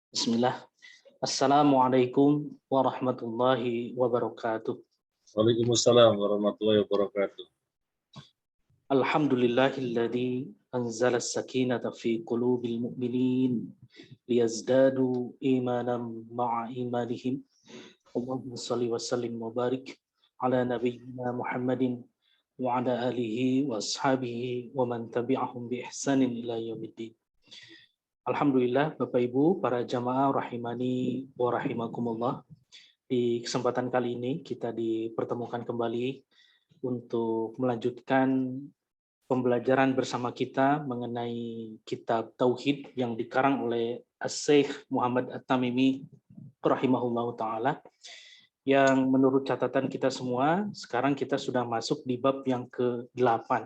Bismillah. Assalamualaikum warahmatullahi wabarakatuh. Waalaikumsalam warahmatullahi wabarakatuh. Alhamdulillahilladzi anzala as-sakinata fi qulubil mu'minin liyazdadu imanan ma'a imanihim. Allahumma shalli wa sallim wa barik ala nabiyyina Muhammadin wa ala alihi wa ashabihi wa man tabi'ahum bi ihsanin ila yaumiddin. Alhamdulillah Bapak Ibu, para jamaah rahimani wa rahimakumullah. Di kesempatan kali ini kita dipertemukan kembali untuk melanjutkan pembelajaran bersama kita mengenai kitab Tauhid yang dikarang oleh As-Syaikh Muhammad At-Tamimi rahimahullahu taala, yang menurut catatan kita semua sekarang kita sudah masuk di bab yang ke-8,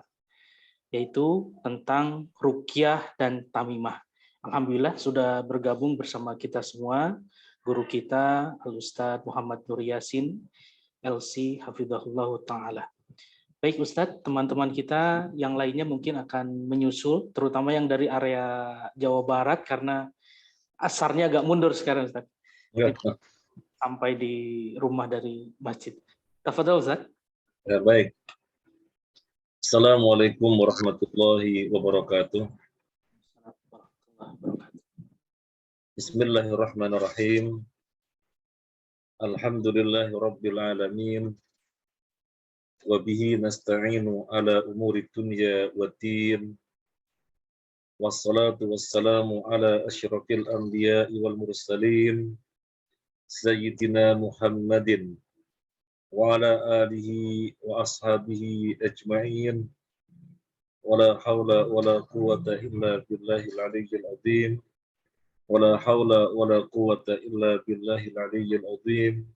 yaitu tentang ruqyah dan tamimah. Alhamdulillah sudah bergabung bersama kita semua guru kita Al-Ustadz Muhammad Nur Yasin LC Hafizahullah Ta'ala. Baik Ustadz, teman-teman kita yang lainnya mungkin akan menyusul, terutama yang dari area Jawa Barat karena asarnya agak mundur sekarang Ustadz. Ya. Sampai di rumah dari masjid. Tafadhol Ustadz. Ya, baik. Assalamualaikum warahmatullahi wabarakatuh. Bismillahirrahmanirrahim. Alhamdulillahi rabbil alamin. Wa bihi nasta'inu ala umuri dunya waddin. Wassalatu wassalamu ala asyrafil anbiya'i wal mursalin. Sayyidina Muhammadin wa ala alihi wa ashabihi ajma'in. Wala hawla wala quwwata illa billahil aliyyil azim. ولا حول ولا قوة إلا بالله العلي العظيم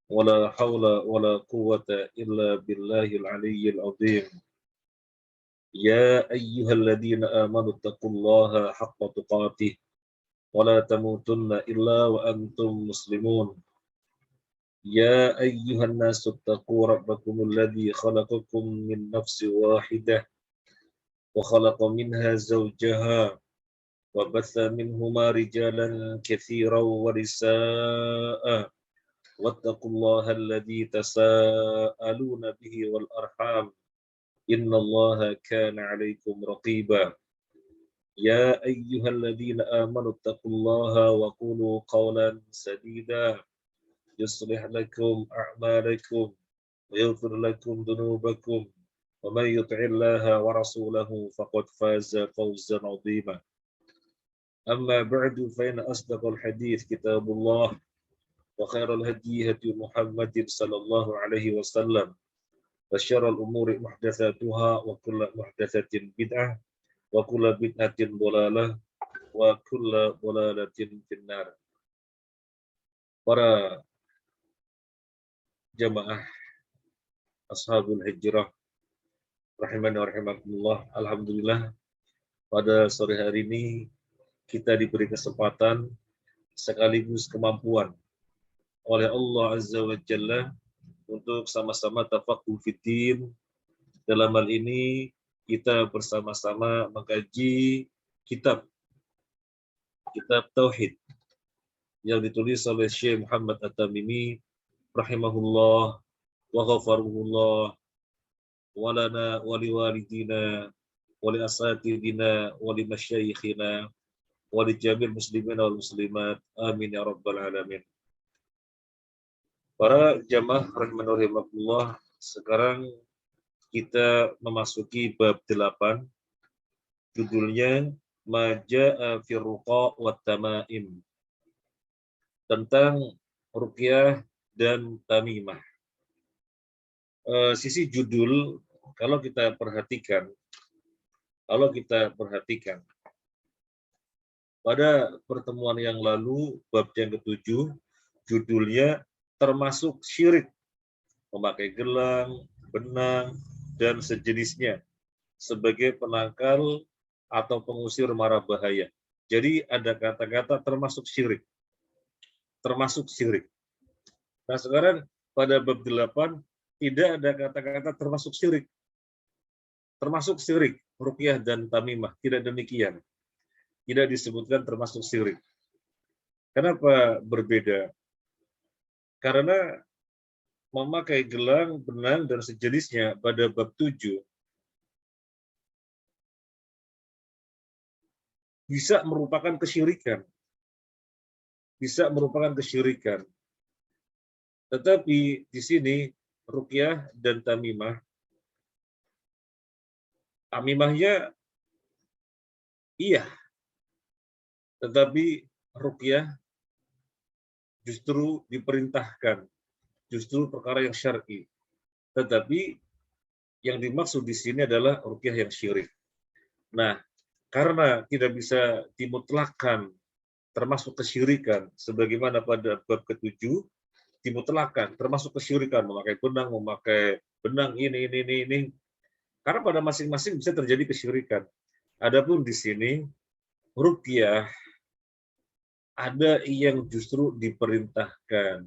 ولا حول ولا قوة إلا بالله العلي العظيم يا أيها الذين آمنوا اتقوا الله حق تقاته ولا تموتن إلا وأنتم مسلمون يا أيها الناس اتقوا ربكم الذي خلقكم من نفس واحدة وخلق منها زوجها وبث منهما رجالا كثيرا ونساء واتقوا الله الذي تساءلون به والأرحام إن الله كان عليكم رقيبا يا أيها الذين آمنوا اتقوا الله وقولوا قولا سديدا يصلح لكم أعمالكم ويغفر لكم ذنوبكم ومن يطع الله ورسوله فقد فاز فوزا عظيما أما بعد فإن أصدق الحديث كتاب الله وخير الهدي هدي محمد صلى الله عليه وسلم وشر الأمور محدثاتها وكل محدثة بدعة وكل بدعة ضلالة وكل ضلالة في النار. Para jamaah Ashabul Hijrah rahimani wa rahimakumullah, alhamdulillah pada sore hari ini kita diberi kesempatan sekaligus kemampuan oleh Allah Azza wa Jalla untuk sama-sama tafaqquh fiddin. Dalam hal ini kita bersama-sama mengkaji kitab Tauhid yang ditulis oleh Syekh Muhammad At-Tamimi rahimahullah wa ghafarullah wa lana wa liwalidina wa li asatidina wa li masyayikhina walijamil muslimin wal muslimat, amin ya rabbal alamin. Para jamaah rahimanullah, sekarang kita memasuki bab 8, judulnya Maja'a fi ruqa wat tamaim, tentang ruqyah dan tamimah. Sisi judul kalau kita perhatikan pada pertemuan yang lalu, bab yang ke-7, judulnya termasuk syirik, memakai gelang, benang, dan sejenisnya sebagai penangkal atau pengusir mara bahaya. Jadi ada kata-kata termasuk syirik. Nah sekarang pada bab 8 tidak ada kata-kata termasuk syirik. Ruqyah dan tamimah, tidak demikian. tidak disebutkan termasuk syirik. Kenapa berbeda? Karena memakai gelang, benang, dan sejenisnya pada bab 7 bisa merupakan kesyirikan. Bisa merupakan kesyirikan. Tetapi di sini ruqyah dan tamimah, tamimahnya iya, tetapi ruqyah justru diperintahkan, justru perkara yang syar'i. Tetapi yang dimaksud di sini adalah ruqyah yang syirik. Nah, karena tidak bisa dimutlakkan termasuk kesyirikan, sebagaimana pada bab ke-7, dimutlakkan termasuk kesyirikan, memakai benang ini. Karena pada masing-masing bisa terjadi kesyirikan. Adapun di sini ruqyah ada yang justru diperintahkan.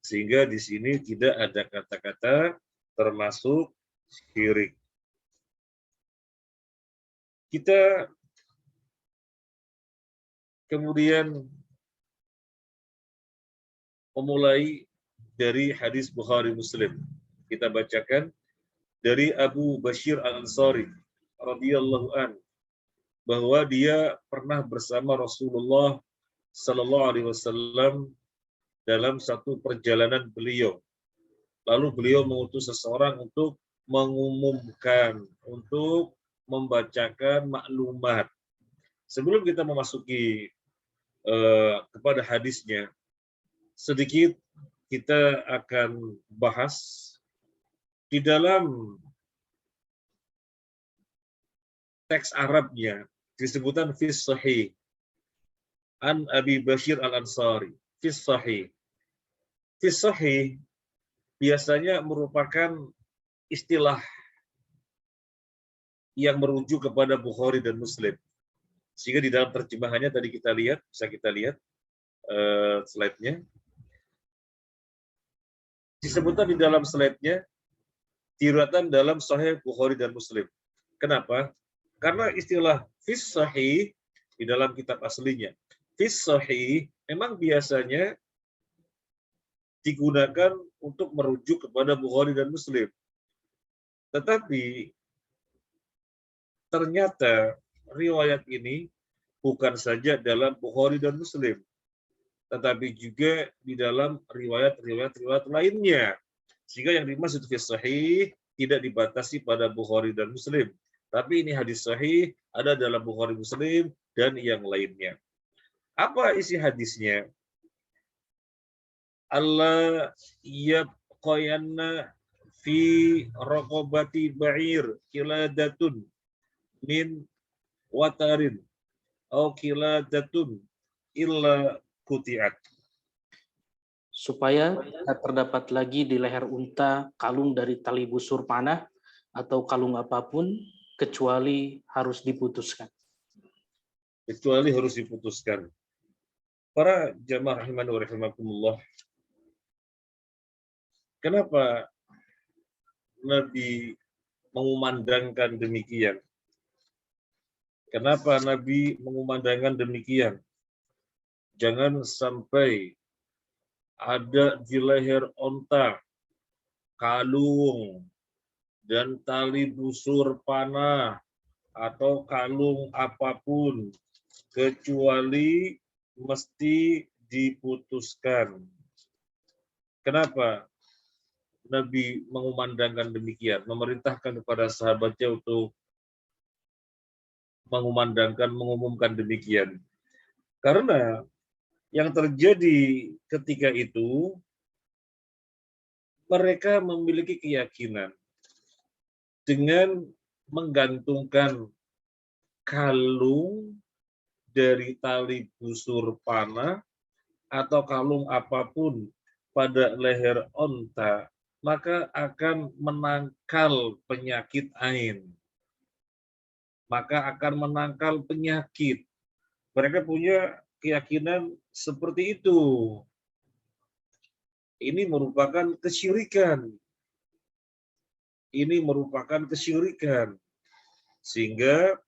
Sehingga di sini tidak ada kata-kata termasuk syirik. Kita kemudian memulai dari hadis Bukhari Muslim. Kita bacakan dari Abu Bashir Al-Ansari radhiyallahu an, bahwa dia pernah bersama Rasulullah sallallahu alaihi wasallam dalam satu perjalanan beliau. Lalu beliau mengutus seseorang untuk mengumumkan, untuk membacakan maklumat. Sebelum kita memasuki kepada hadisnya, sedikit kita akan bahas di dalam teks Arabnya disebutkan fis sahih an Abi Bashir Al-Ansari. Fis sahih. Fis sahih biasanya merupakan istilah yang merujuk kepada Bukhari dan Muslim. Sehingga di dalam terjemahannya tadi kita lihat, bisa kita lihat slide-nya. Disebutkan di dalam slide-nya, diriwayatkan dalam Sahih Bukhari dan Muslim. Kenapa? Karena istilah fis sahih di dalam kitab aslinya, fis sahih memang biasanya digunakan untuk merujuk kepada Bukhari dan Muslim. Tetapi ternyata riwayat ini bukan saja dalam Bukhari dan Muslim, tetapi juga di dalam riwayat lainnya. Sehingga yang dimaksud fis sahih tidak dibatasi pada Bukhari dan Muslim. Tapi ini hadis sahih, ada dalam Bukhari Muslim dan yang lainnya. Apa isi hadisnya? Allah yabqayanna fi raqabati ba'ir kiladatun min watarin au kiladatun illa kutiat. Supaya tak terdapat lagi di leher unta kalung dari tali busur panah atau kalung apapun, kecuali harus diputuskan. Kecuali harus diputuskan. Para jamaah rahimani wa rahimakumullah, kenapa Nabi mengumandangkan demikian? Kenapa Nabi mengumandangkan demikian? Jangan sampai ada di leher onta kalung dan tali busur panah atau kalung apapun, kecuali mesti diputuskan. Kenapa Nabi mengumandangkan demikian, memerintahkan kepada sahabatnya untuk mengumumkan demikian? Karena yang terjadi ketika itu, mereka memiliki keyakinan dengan menggantungkan kalung dari tali busur panah atau kalung apapun pada leher onta, maka akan menangkal penyakit ain. Maka akan menangkal penyakit. Mereka punya keyakinan seperti itu. Ini merupakan kesyirikan. Ini merupakan kesyirikan. Sehingga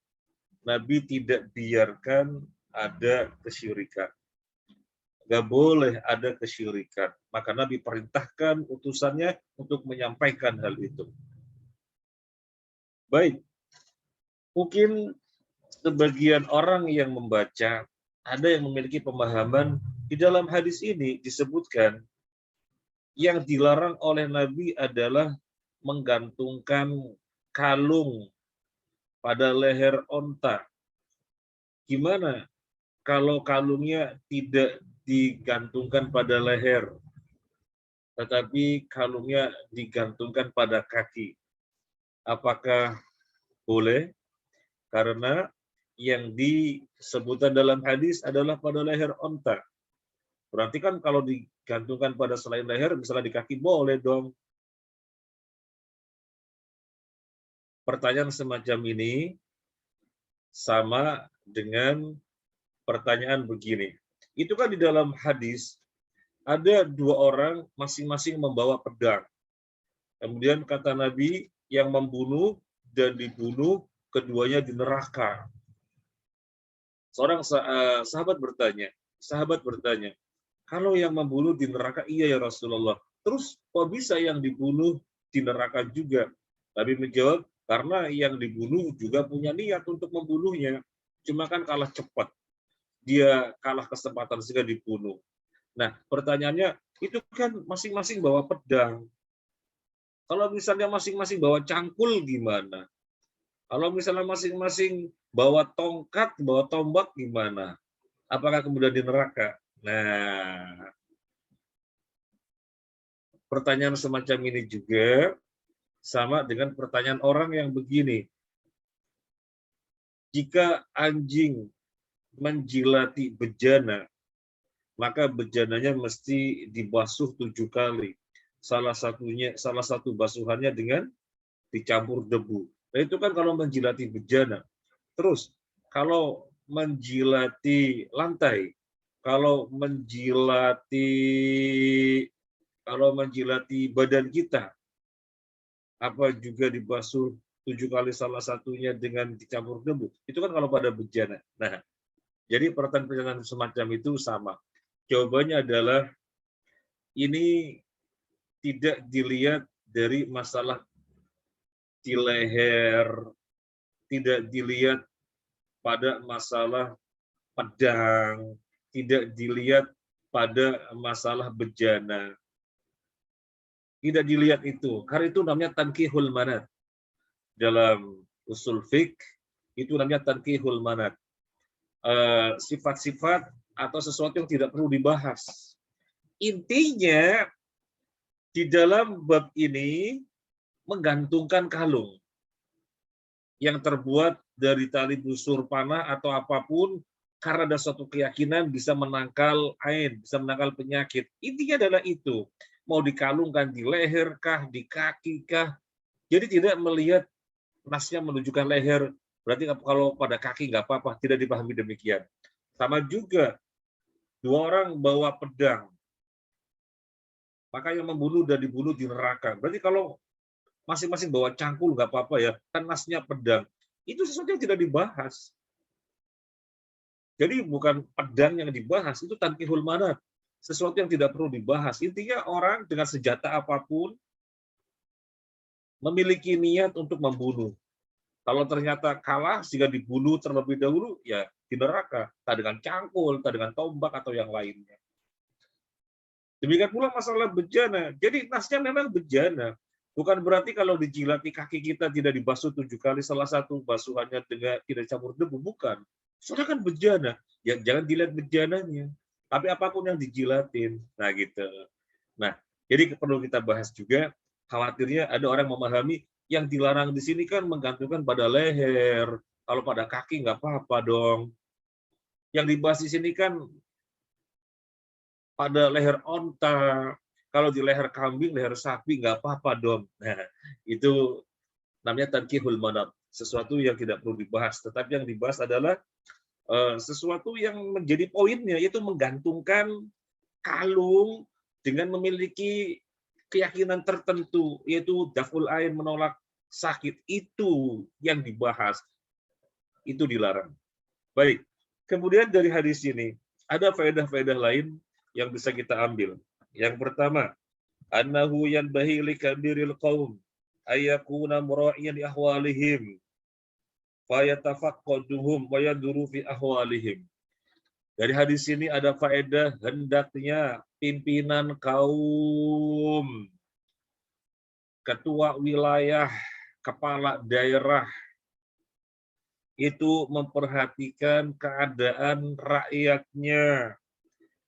Nabi tidak biarkan ada kesyirikan. Nggak boleh ada kesyirikan. Maka Nabi perintahkan utusannya untuk menyampaikan hal itu. Baik, mungkin sebagian orang yang membaca, ada yang memiliki pemahaman, di dalam hadis ini disebutkan yang dilarang oleh Nabi adalah menggantungkan kalung pada leher onta. Gimana kalau kalungnya tidak digantungkan pada leher, tetapi kalungnya digantungkan pada kaki? Apakah boleh? Karena yang disebutkan dalam hadis adalah pada leher onta. Berarti kan kalau digantungkan pada selain leher, misalnya di kaki, boleh dong. Pertanyaan semacam ini sama dengan pertanyaan begini. Itu kan di dalam hadis, ada dua orang masing-masing membawa pedang. Kemudian kata Nabi, yang membunuh dan dibunuh, keduanya di neraka. Seorang sahabat bertanya, kalau yang membunuh di neraka, iya ya Rasulullah. Terus kok bisa yang dibunuh di neraka juga? Nabi menjawab, karena yang dibunuh juga punya niat untuk membunuhnya. Cuma kan kalah cepat. Dia kalah kesempatan sehingga dibunuh. Nah, pertanyaannya, itu kan masing-masing bawa pedang. Kalau misalnya masing-masing bawa cangkul gimana? Kalau misalnya masing-masing bawa tongkat, bawa tombak gimana? Apakah kemudian di neraka? Nah, pertanyaan semacam ini juga sama dengan pertanyaan orang yang begini. Jika anjing menjilati bejana, maka bejananya mesti dibasuh 7 kali. Salah satu basuhannya dengan dicampur debu. Nah, itu kan kalau menjilati bejana. Terus kalau menjilati lantai, kalau menjilati badan kita, apa juga dibasuh 7 kali, salah satunya dengan dicampur debu. Itu kan kalau pada bejana. Nah, jadi pertanyaan semacam itu sama. Jawabannya adalah ini tidak dilihat dari masalah di leher, tidak dilihat pada masalah pedang, tidak dilihat pada masalah bejana. Tidak dilihat itu. Karena itu namanya tankihul manat. Dalam usul fiqh, itu namanya tankihul manat. Sifat-sifat atau sesuatu yang tidak perlu dibahas. Intinya, di dalam bab ini, menggantungkan kalung yang terbuat dari tali busur panah atau apapun, karena ada suatu keyakinan bisa menangkal ain, bisa menangkal penyakit. Intinya adalah itu. Mau dikalungkan di leher kah, di kaki kah. Jadi tidak melihat nasnya menunjukkan leher, berarti kalau pada kaki nggak apa-apa, tidak dipahami demikian. Sama juga, dua orang bawa pedang, maka yang membunuh dan dibunuh di neraka. Berarti kalau masing-masing bawa cangkul nggak apa-apa ya, kan nasnya pedang. Itu sesuatu yang tidak dibahas. Jadi bukan pedang yang dibahas, itu tankihul manat. Sesuatu yang tidak perlu dibahas. Intinya orang dengan senjata apapun memiliki niat untuk membunuh. Kalau ternyata kalah sehingga dibunuh terlebih dahulu, ya di neraka. Tak dengan cangkul, tak dengan tombak atau yang lainnya. Demikian pula masalah bejana. Jadi nasnya memang bejana. Bukan berarti kalau dijilati kaki kita tidak dibasuh 7 kali, salah satu basuhannya dengan tidak campur debu. Bukan. Soalnya kan bejana. Ya jangan dilihat bejananya. Tapi apapun yang dijilatin. Nah gitu. Nah, jadi perlu kita bahas juga, khawatirnya ada orang memahami yang dilarang di sini kan menggantungkan pada leher. Kalau pada kaki nggak apa-apa dong. Yang dibahas di sini kan pada leher onta, kalau di leher kambing, leher sapi nggak apa-apa dong. Nah, itu namanya tankihul manat, sesuatu yang tidak perlu dibahas. Tetapi yang dibahas adalah sesuatu yang menjadi poinnya, yaitu menggantungkan kalung dengan memiliki keyakinan tertentu, yaitu daful ain, menolak sakit. Itu yang dibahas. itu dilarang. Baik. Kemudian dari hadis ini ada faedah-faedah lain yang bisa kita ambil. Yang pertama, annahu yanbahi likabiril qaum ayyakuna mura'iyan li ahwalihim fayatafaqqaduhum wa yaduru fi ahwalihim. Dari hadis ini ada faedah hendaknya pimpinan kaum, ketua wilayah, kepala daerah itu memperhatikan keadaan rakyatnya.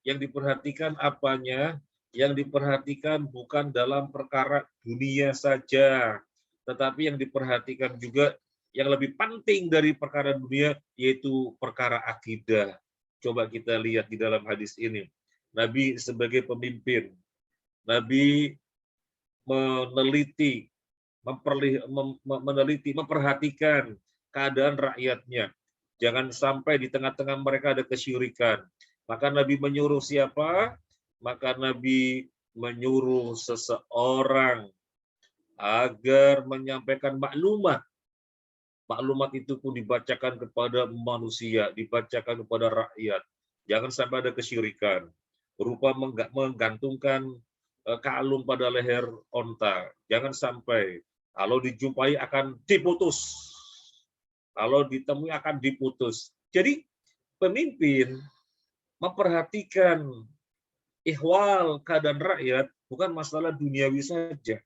Yang diperhatikan apanya? Yang diperhatikan bukan dalam perkara dunia saja, tetapi yang diperhatikan juga yang lebih penting dari perkara dunia, yaitu perkara akidah. Coba kita lihat di dalam hadis ini. Nabi sebagai pemimpin, Nabi meneliti, memperhatikan keadaan rakyatnya. Jangan sampai di tengah-tengah mereka ada kesyirikan. Maka Nabi menyuruh siapa? Maka Nabi menyuruh seseorang agar menyampaikan maklumat. Maklumat itu pun dibacakan kepada manusia, dibacakan kepada rakyat. Jangan sampai ada kesyirikan. Berupa menggantungkan kalung pada leher onta. Jangan sampai. Kalau dijumpai akan diputus. Kalau ditemui akan diputus. Jadi pemimpin memperhatikan ihwal keadaan rakyat bukan masalah duniawi saja.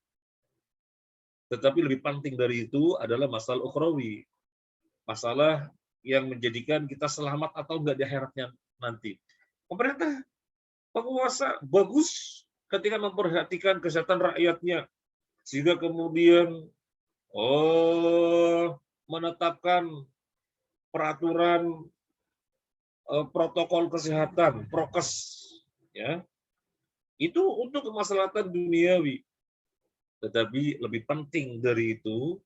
Tetapi lebih penting dari itu adalah masalah ukhrawi. Masalah yang menjadikan kita selamat atau enggak di akhiratnya nanti. Pemerintah, penguasa bagus ketika memperhatikan kesehatan rakyatnya. Sehingga kemudian menetapkan peraturan protokol kesehatan, prokes, ya, itu untuk kemaslahatan duniawi. Tetapi lebih penting dari itu,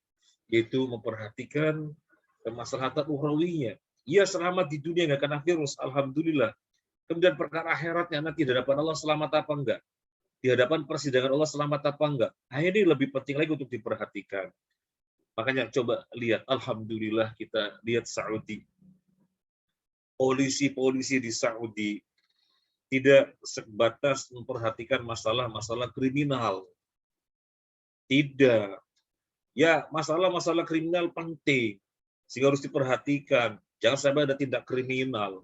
yaitu memperhatikan kemaslahatan ukhrawinya. Ia selamat di dunia nggak kena virus, alhamdulillah. Kemudian perkara akhiratnya nanti di hadapan Allah selamat apa enggak? Di hadapan persidangan Allah selamat apa enggak? Nah, ini lebih penting lagi untuk diperhatikan. Makanya coba lihat, alhamdulillah kita lihat Saudi. Polisi-polisi di Saudi tidak sebatas memperhatikan masalah-masalah kriminal. Tidak. Ya, masalah-masalah kriminal penting. Sehingga harus diperhatikan. Jangan sampai ada tindak kriminal.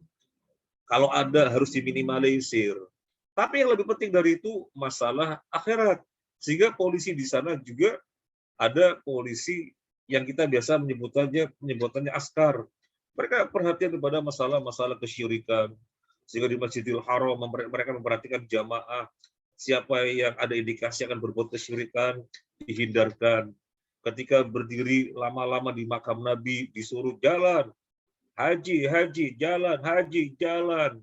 Kalau ada harus diminimalisir. Tapi yang lebih penting dari itu masalah akhirat. Sehingga polisi di sana juga ada polisi yang kita biasa menyebutannya askar. Mereka perhatian kepada masalah-masalah kesyirikan. Sehingga di Masjidil Haram mereka memperhatikan jamaah. Siapa yang ada indikasi akan berbuat kesyirikan, dihindarkan. Ketika berdiri lama-lama di makam Nabi, disuruh jalan. Haji, haji, jalan, haji, jalan.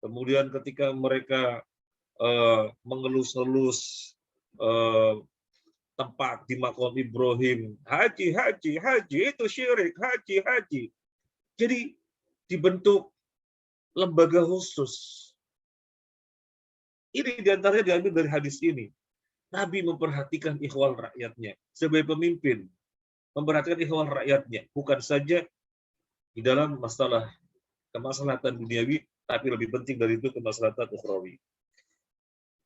Kemudian ketika mereka mengelus-elus tempat di makam Ibrahim, haji, haji, haji, itu syirik, haji, haji. Jadi dibentuk lembaga khusus. Ini diantaranya diambil dari hadis ini. Nabi memperhatikan ikhwal rakyatnya. Sebagai pemimpin, memperhatikan ikhwal rakyatnya. Bukan saja di dalam masalah kemaslahatan duniawi, tapi lebih penting dari itu kemaslahatan ukhrawi.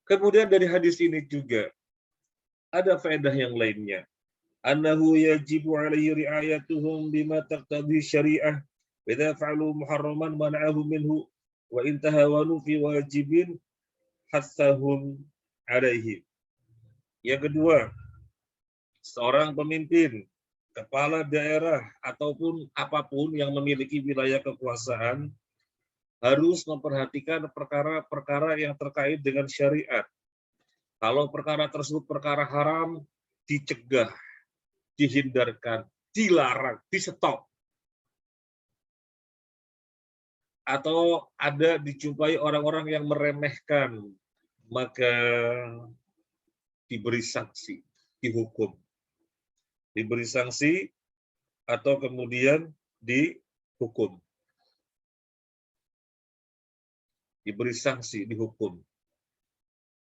Kemudian dari hadis ini juga ada faedah yang lainnya. Annahu yajibu alaihi ri'ayatuhum bima taqtadi syariah. Idza fa'alu muharraman mana'ahu minhu wa in tahawanu fi wajibin hassahum alaihi. Yang kedua, seorang pemimpin, kepala daerah ataupun apapun yang memiliki wilayah kekuasaan harus memperhatikan perkara-perkara yang terkait dengan syariat. Kalau perkara tersebut perkara haram, dicegah, dihindarkan, dilarang, di-stop. Atau ada dijumpai orang-orang yang meremehkan, maka diberi sanksi, dihukum. Diberi sanksi atau kemudian dihukum. Diberi sanksi, dihukum.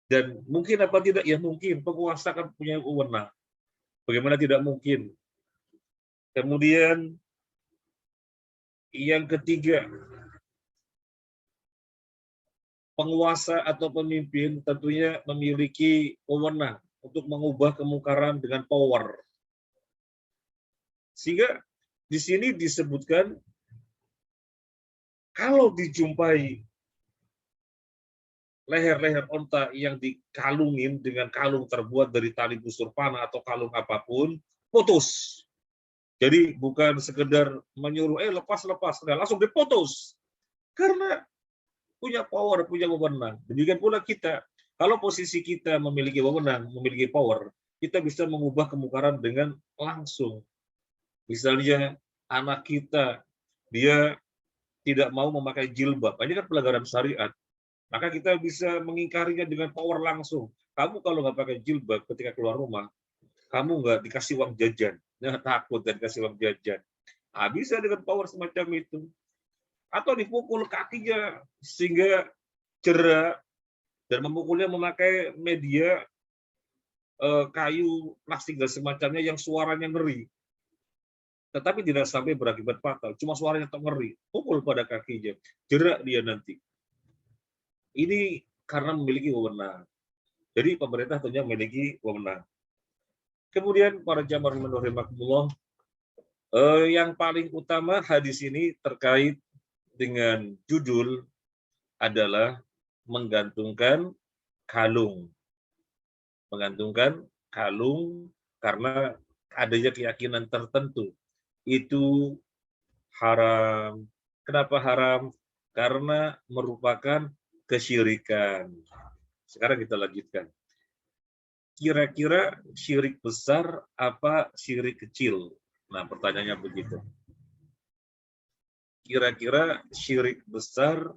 Dan mungkin apa tidak? Ya mungkin, penguasa kan punya wewenang. Bagaimana tidak mungkin? Kemudian Yang ketiga, penguasa atau pemimpin tentunya memiliki wewenang untuk mengubah kemungkaran dengan power. Sehingga di sini disebutkan kalau dijumpai leher-leher onta yang dikalungin dengan kalung terbuat dari tali busur panah atau kalung apapun, putus. Jadi bukan sekedar menyuruh, lepas-lepas, langsung diputus. Karena punya power, punya wewenang. Demikian pula kita, kalau posisi kita memiliki wewenang, memiliki power, kita bisa mengubah kemungkaran dengan langsung. Misalnya anak kita, dia tidak mau memakai jilbab, ini kan pelanggaran syariat. Maka kita bisa mengingkarinya dengan power langsung. Kamu kalau nggak pakai jilbab ketika keluar rumah, kamu nggak dikasih uang jajan. Nah, takut dan dikasih uang jajan. Nah, bisa dengan power semacam itu. Atau dipukul kakinya sehingga cedera dan memukulnya memakai media kayu, plastik dan semacamnya yang suaranya ngeri. Tetapi tidak sampai berakibat fatal, cuma suaranya tak ngeri. Pukul pada kakinya, cedera dia nanti. Ini karena memiliki wewenang. Jadi pemerintah tentunya memiliki wewenang. Kemudian para jamaah rahimakumullah, yang paling utama hadis ini terkait dengan judul adalah menggantungkan kalung. Menggantungkan kalung karena adanya keyakinan tertentu. Itu haram. Kenapa haram? Karena merupakan kesyirikan. Sekarang kita lanjutkan. Kira-kira syirik besar apa syirik kecil? Nah, pertanyaannya begitu. Kira-kira syirik besar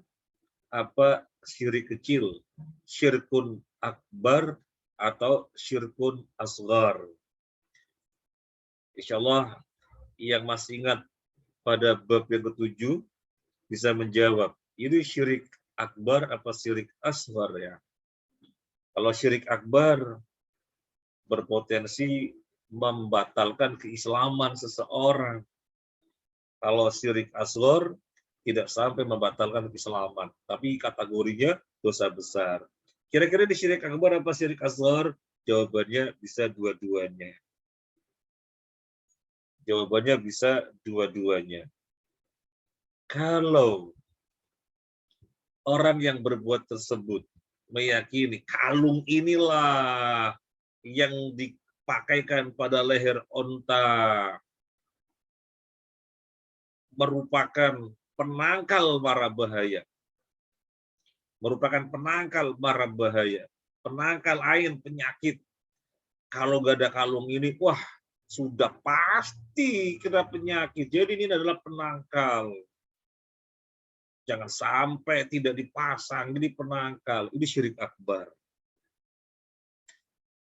apa syirik kecil? Syirkun akbar atau syirkun asghar? Insya Allah yang masih ingat pada bab yang ke-7 bisa menjawab. Ini syirik akbar apa syirik asghar ya? Kalau syirik akbar berpotensi membatalkan keislaman seseorang. Kalau syirik asghar tidak sampai membatalkan keislaman, tapi kategorinya dosa besar. Kira-kira di syirik akbar apa syirik asghar? Jawabannya bisa dua-duanya. Jawabannya bisa dua-duanya. Kalau orang yang berbuat tersebut meyakini kalung inilah yang dipakaikan pada leher onta merupakan penangkal mara bahaya. Merupakan penangkal mara bahaya. Penangkal ain penyakit. Kalau nggak ada kalung ini, wah sudah pasti kena penyakit. Jadi ini adalah penangkal. Jangan sampai tidak dipasang, ini penangkal. Ini syirik akbar.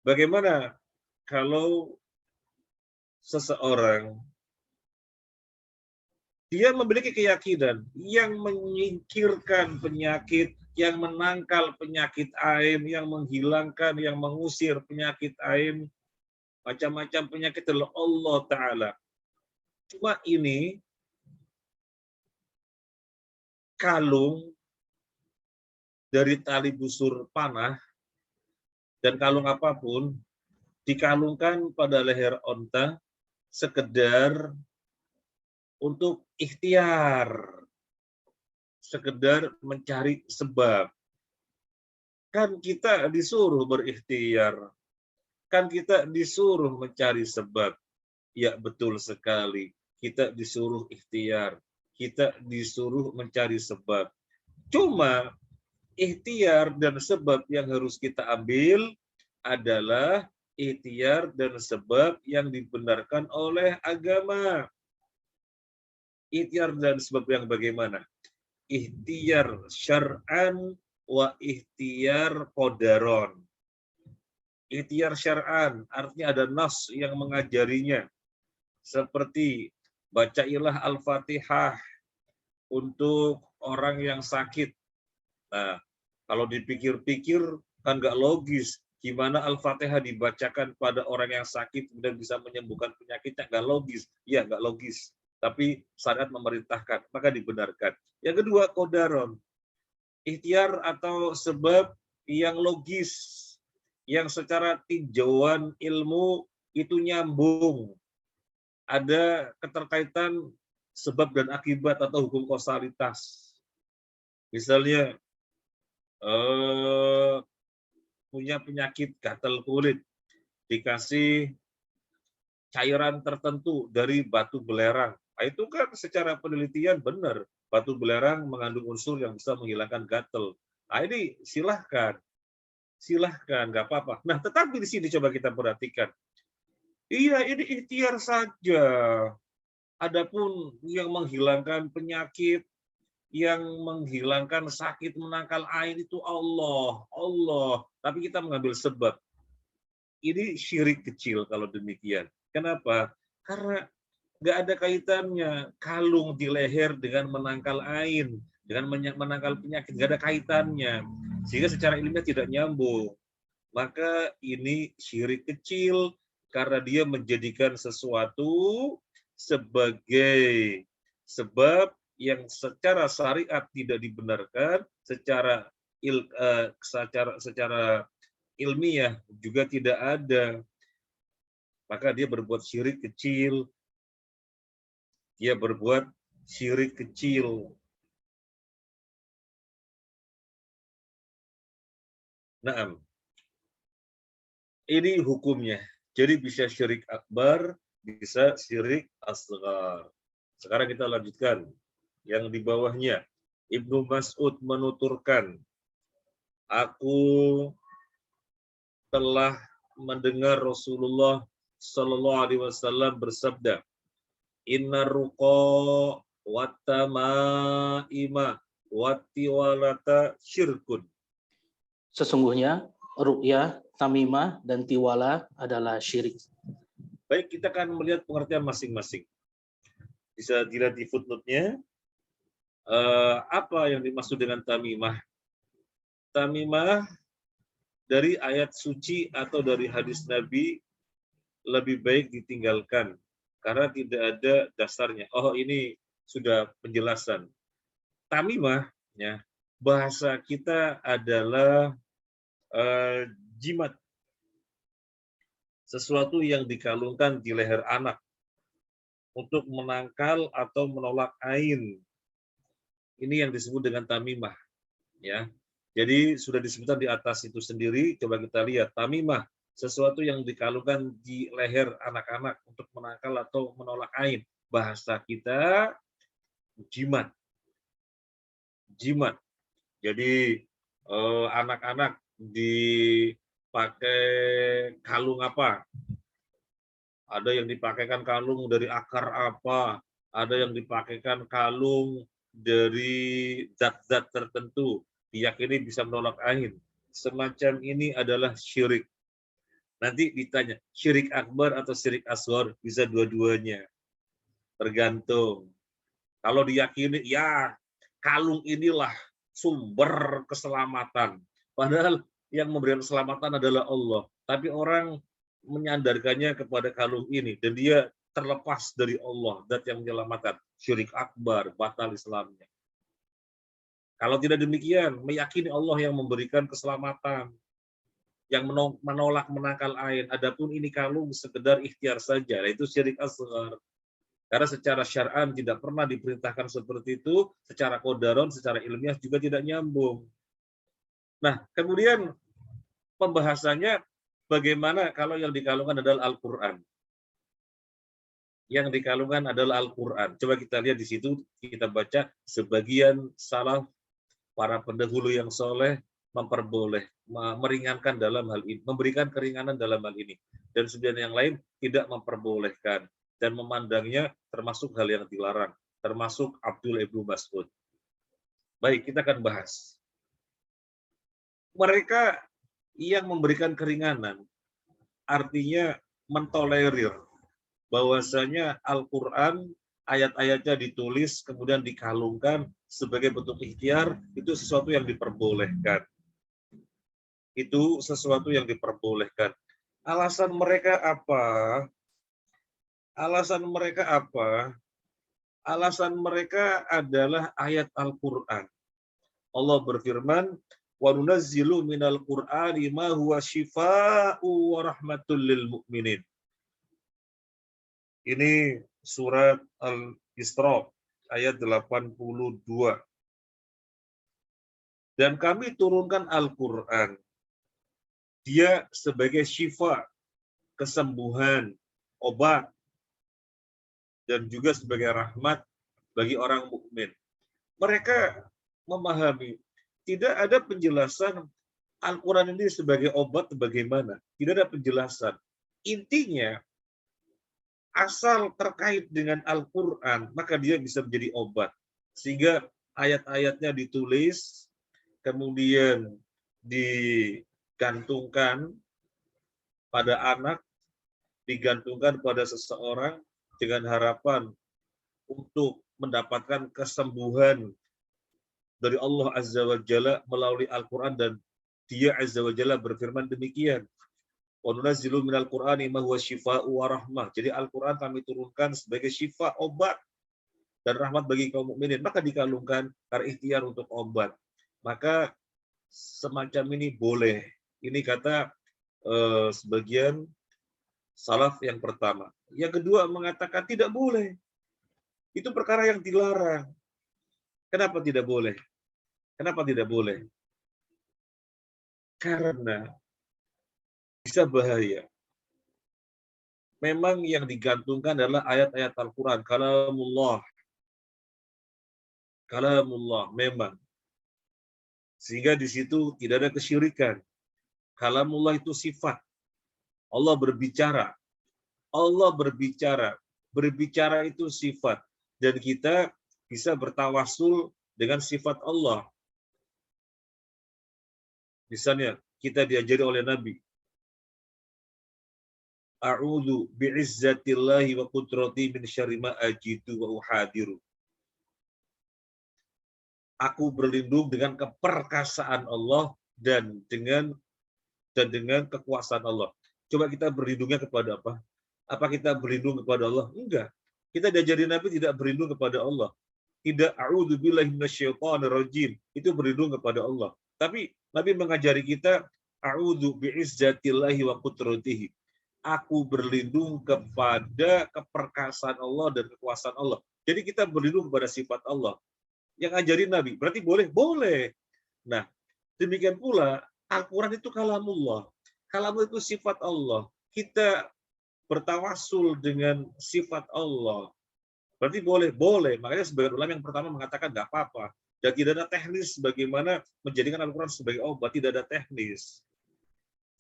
Bagaimana kalau seseorang dia memiliki keyakinan yang menyingkirkan penyakit, yang menangkal penyakit ain, yang menghilangkan, yang mengusir penyakit ain, macam-macam penyakit adalah Allah Ta'ala. Cuma ini kalung dari tali busur panah dan kalung apapun dikalungkan pada leher onta sekedar untuk ikhtiar, sekedar mencari sebab. Kan kita disuruh berikhtiar, kan kita disuruh mencari sebab. Ya betul sekali, kita disuruh ikhtiar, kita disuruh mencari sebab. Cuma ikhtiar dan sebab yang harus kita ambil adalah ikhtiar dan sebab yang dibenarkan oleh agama. Ikhtiar dan sebab yang bagaimana? Ikhtiar syar'an wa ikhtiar qadaron. Ikhtiar syar'an artinya ada nas yang mengajarinya. Seperti bacailah Al-Fatihah untuk orang yang sakit. Nah, kalau dipikir-pikir kan nggak logis. Gimana Al-Fatihah dibacakan pada orang yang sakit dan bisa menyembuhkan penyakitnya? Nggak logis. Ya, nggak logis. tapi syariat memerintahkan, maka dibenarkan. Yang kedua, qadaron. Ikhtiar atau sebab yang logis, yang secara tinjauan ilmu itu nyambung. Ada keterkaitan sebab dan akibat atau hukum kausalitas. Misalnya, punya penyakit gatal kulit, dikasih cairan tertentu dari batu belerang. Nah, itu kan secara penelitian benar, batu belerang mengandung unsur yang bisa menghilangkan gatal. Nah, ini silahkan, nggak apa-apa. Nah, tetapi di sini coba kita perhatikan. Iya, ini ikhtiar saja. Adapun yang menghilangkan penyakit, yang menghilangkan sakit, menangkal ain itu Allah. Tapi kita mengambil sebab. Ini syirik kecil kalau demikian. Kenapa? Karena nggak ada kaitannya kalung di leher dengan menangkal ain, dengan menangkal penyakit, nggak ada kaitannya. Sehingga secara ilmiah tidak nyambung. Maka ini syirik kecil karena dia menjadikan sesuatu sebagai sebab yang secara syariat tidak dibenarkan, secara ilmiah juga tidak ada. Maka dia berbuat syirik kecil. Nah, ini hukumnya. Jadi bisa syirik akbar, bisa syirik asghar. Sekarang kita lanjutkan yang di bawahnya. Ibnu Mas'ud menuturkan, aku telah mendengar Rasulullah Shallallahu Alaihi Wasallam bersabda, Inna ruqa watamaima watiwalata syirkun. Sesungguhnya ru'yah, tamimah, dan tiwala adalah syirik. Baik, kita akan melihat pengertian masing-masing. Bisa dilihat di footnote-nya. Apa yang dimaksud dengan tamimah? Tamimah dari ayat suci atau dari hadis Nabi lebih baik ditinggalkan karena tidak ada dasarnya. Oh, ini sudah penjelasan. Tamimah, ya, bahasa kita adalah jimat. Sesuatu yang dikalungkan di leher anak untuk menangkal atau menolak ain. Ini yang disebut dengan tamimah, ya. Jadi sudah disebutkan di atas itu sendiri. Coba kita lihat tamimah, sesuatu yang dikalungkan di leher anak-anak untuk menangkal atau menolak ain. Bahasa kita jimat. Jadi anak-anak dipakai kalung apa? Ada yang dipakaikan kalung dari akar apa? Ada yang dipakaikan kalung dari zat-zat tertentu. Diyakini bisa menolak angin. Semacam ini adalah syirik. Nanti ditanya, syirik akbar atau syirik asghar? Bisa dua-duanya. Tergantung. Kalau diyakini, ya kalung inilah sumber keselamatan. Padahal yang memberikan keselamatan adalah Allah. Tapi orang menyandarkannya kepada kalung ini dan dia terlepas dari Allah, zat yang menyelamatkan. Syirik akbar, batal Islamnya. Kalau tidak demikian, meyakini Allah yang memberikan keselamatan, yang menolak menangkal ain. Adapun ini kalung sekedar ikhtiar saja, itu syirik asghar. Karena secara syar'an tidak pernah diperintahkan seperti itu, secara qadaron, secara ilmiah juga tidak nyambung. Nah, kemudian pembahasannya bagaimana kalau yang dikalungkan adalah Al-Quran. Yang dikalungkan adalah Al-Quran. Coba kita lihat di situ, kita baca sebagian salaf, para pendahulu yang soleh, meringankan dalam hal ini, memberikan keringanan dalam hal ini. Dan sebagian yang lain tidak memperbolehkan dan memandangnya termasuk hal yang dilarang, termasuk Abdul Ibnu Mas'ud. Baik, kita akan bahas. Mereka yang memberikan keringanan artinya mentolerir bahwasanya Al-Quran ayat-ayatnya ditulis kemudian dikalungkan sebagai bentuk ikhtiar, itu sesuatu yang diperbolehkan. Itu sesuatu yang diperbolehkan. Alasan mereka apa? Alasan mereka adalah ayat Al-Quran. Allah berfirman, wa nunazzilu minal Qur'ani ma huwa shifaa'u wa rahmatul lil mu'minin. Ini surat Al-Isra ayat 82. Dan kami turunkan Al-Quran. Dia sebagai syifa, kesembuhan, obat, dan juga sebagai rahmat bagi orang mukmin. Mereka memahami, tidak ada penjelasan Al-Quran ini sebagai obat bagaimana. Tidak ada penjelasan. Intinya, asal terkait dengan Al-Quran, maka dia bisa menjadi obat. Sehingga ayat-ayatnya ditulis, kemudian digantungkan pada anak, digantungkan pada seseorang dengan harapan untuk mendapatkan kesembuhan dari Allah Azza wa Jalla melalui Al-Quran, dan Dia Azza wa Jalla berfirman demikian. Wa nunazzilu minal Qur'ani ma huwa syifaa'u wa rahmah. Jadi Al-Quran kami turunkan sebagai syifa, obat, dan rahmat bagi kaum mukminin. Maka dikalungkan ikhtiar untuk obat. Maka semacam ini boleh. Ini kata sebagian salaf yang pertama. Yang kedua mengatakan tidak boleh. Itu perkara yang dilarang. Kenapa tidak boleh? Kenapa tidak boleh? Karena bisa bahaya. Memang yang digantungkan adalah ayat-ayat Al-Quran. Kalamullah. Kalamullah, memang. Sehingga di situ tidak ada kesyirikan. Kalamullah itu sifat. Allah berbicara. Allah berbicara. Berbicara itu sifat. Dan kita bisa bertawasul dengan sifat Allah. Misalnya, kita diajari oleh Nabi. A'udzu bi'izzatillahi wa qudrati min syarri ma ajidu wa uhadiru. Aku berlindung dengan keperkasaan Allah dan dengan kekuasaan Allah. Coba kita berlindungnya kepada apa? Apa kita berlindung kepada Allah? Enggak. Kita diajari Nabi tidak berlindung kepada Allah. Tidak a'udzu billahi minasyaitonir rajim. Itu berlindung kepada Allah. Tapi Nabi mengajari kita a'udzu bi'izzatillahi wa qudratihi. Aku berlindung kepada keperkasaan Allah dan kekuasaan Allah. Jadi kita berlindung kepada sifat Allah. Yang ajarin Nabi, berarti boleh? Boleh. Nah, demikian pula Al-Quran itu kalamullah. Kalamullah itu sifat Allah. Kita bertawasul dengan sifat Allah. Berarti boleh? Boleh. Makanya sebagian ulama yang pertama mengatakan nggak apa-apa. Dan tidak ada teknis bagaimana menjadikan Al-Quran sebagai obat. Tidak ada teknis.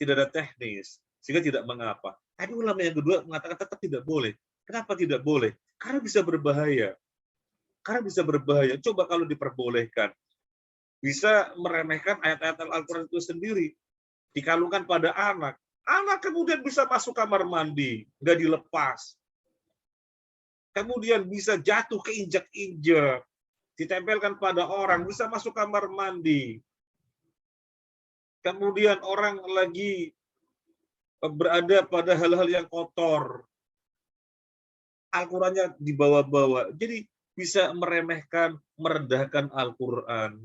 Tidak ada teknis. Sehingga tidak mengapa. Tapi ulama yang kedua mengatakan tetap tidak boleh. Kenapa tidak boleh? Karena bisa berbahaya. Karena bisa berbahaya. Coba kalau diperbolehkan. Bisa meremehkan ayat-ayat Al-Quran itu sendiri. Dikalungkan pada anak. Anak kemudian bisa masuk kamar mandi. Nggak dilepas. Kemudian bisa jatuh keinjak-injak. Ditempelkan pada orang. Bisa masuk kamar mandi. Kemudian orang lagi berada pada hal-hal yang kotor. Al-Qurannya dibawa-bawa. Jadi bisa meremehkan, merendahkan Al-Quran.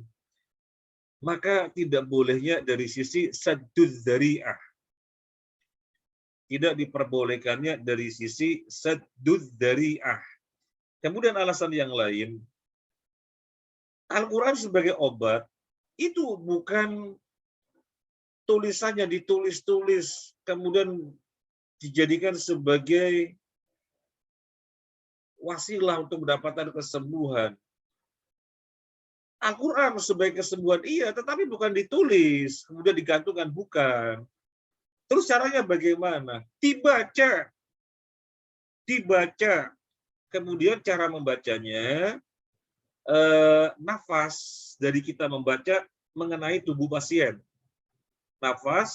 Maka tidak bolehnya dari sisi sadduz dzari'ah. Tidak diperbolehkannya dari sisi sadduz dzari'ah. Kemudian alasan yang lain, Al-Quran sebagai obat, itu bukan tulisannya ditulis-tulis, kemudian dijadikan sebagai wasilah untuk mendapatkan kesembuhan. Al-Quran sebagai kesembuhan iya, tetapi bukan ditulis, kemudian digantungkan, bukan. Terus caranya bagaimana? Dibaca. Kemudian cara membacanya, nafas dari kita membaca mengenai tubuh pasien. Nafas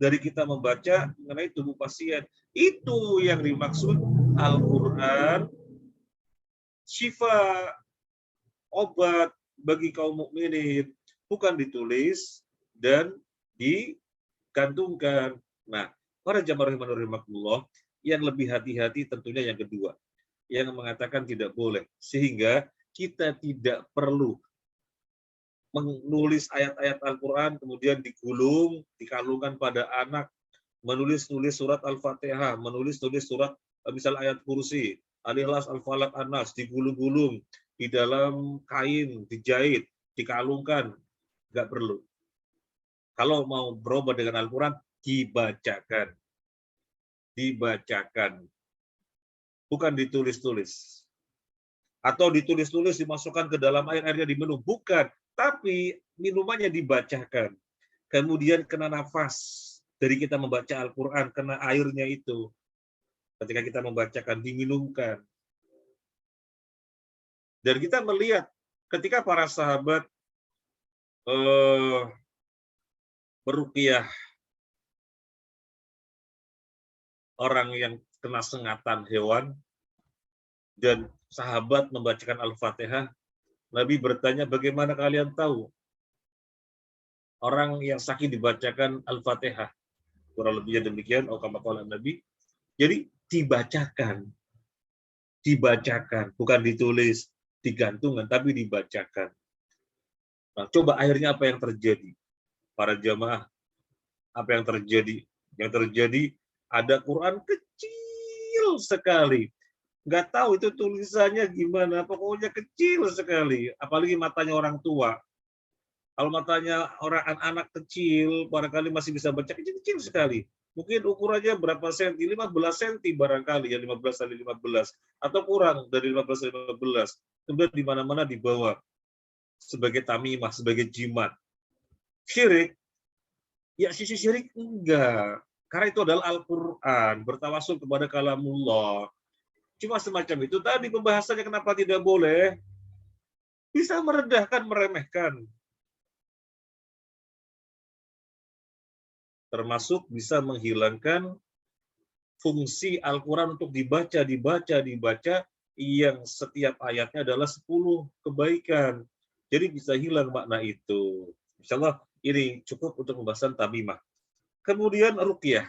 dari kita membaca mengenai tubuh pasien. Itu yang dimaksud Al-Quran syifa, obat bagi kaum mukminin, bukan ditulis dan digantungkan. Nah, para jamaah rahimanur rahimakumullah, yang lebih hati-hati tentunya yang kedua. yang mengatakan tidak boleh. Sehingga kita tidak perlu menulis ayat-ayat Al-Quran, kemudian digulung, dikalungkan pada anak, menulis-nulis surat Al-Fatihah, menulis-nulis surat misal ayat kursi, Al-Ikhlas, Al-Falaq, An-Nas, digulung-gulung di dalam kain, dijahit, dikalungkan. Nggak perlu. Kalau mau berobat dengan Al-Quran, dibacakan. Dibacakan. Bukan ditulis-tulis. Atau ditulis-tulis dimasukkan ke dalam airnya diminum. Bukan. Tapi minumannya dibacakan. Kemudian kena nafas dari kita membaca Al-Quran, kena airnya itu. Ketika kita membacakan, diminumkan. Dan kita melihat ketika para sahabat beruqyah orang yang kena sengatan hewan, dan sahabat membacakan Al-Fatihah, Nabi bertanya, bagaimana kalian tahu orang yang sakit dibacakan Al-Fatihah? Kurang lebihnya demikian, Nabi. Jadi dibacakan, bukan ditulis, digantungan, tapi dibacakan. Nah, coba akhirnya apa yang terjadi? Para jamaah, apa yang terjadi? Yang terjadi ada Quran kecil sekali. Nggak tahu itu tulisannya gimana, pokoknya kecil sekali. Apalagi matanya orang tua. Kalau matanya orang anak kecil, barangkali masih bisa baca kecil-kecil sekali. Mungkin ukurannya berapa senti, 15 senti barangkali, ya 15 kali 15. Atau kurang dari 15 kali 15. Kemudian di mana-mana dibawa sebagai tamimah, sebagai jimat. Syirik, ya sisi syirik enggak. Karena itu adalah Al-Quran, bertawasul kepada kalamullah. Cuma semacam itu tadi pembahasannya kenapa tidak boleh, bisa merendahkan, meremehkan. Termasuk bisa menghilangkan fungsi Al-Quran untuk dibaca, yang setiap ayatnya adalah 10 kebaikan. Jadi bisa hilang makna itu. Insyaallah ini cukup untuk pembahasan tamimah. Kemudian ruqyah.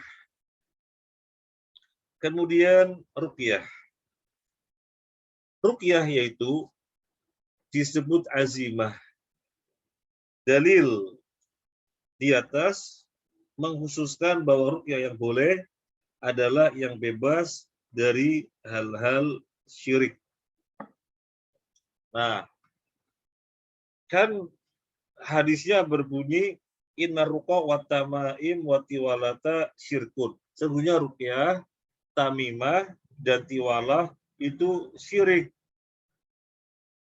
Ruqyah yaitu disebut azimah. Dalil di atas mengkhususkan bahwa ruqyah yang boleh adalah yang bebas dari hal-hal syirik. Nah, kan hadisnya berbunyi inna ruqa wa tamaim wa tiwalata syirkun. Sesungguhnya ruqyah, tamimah, dan tiwalah itu syirik.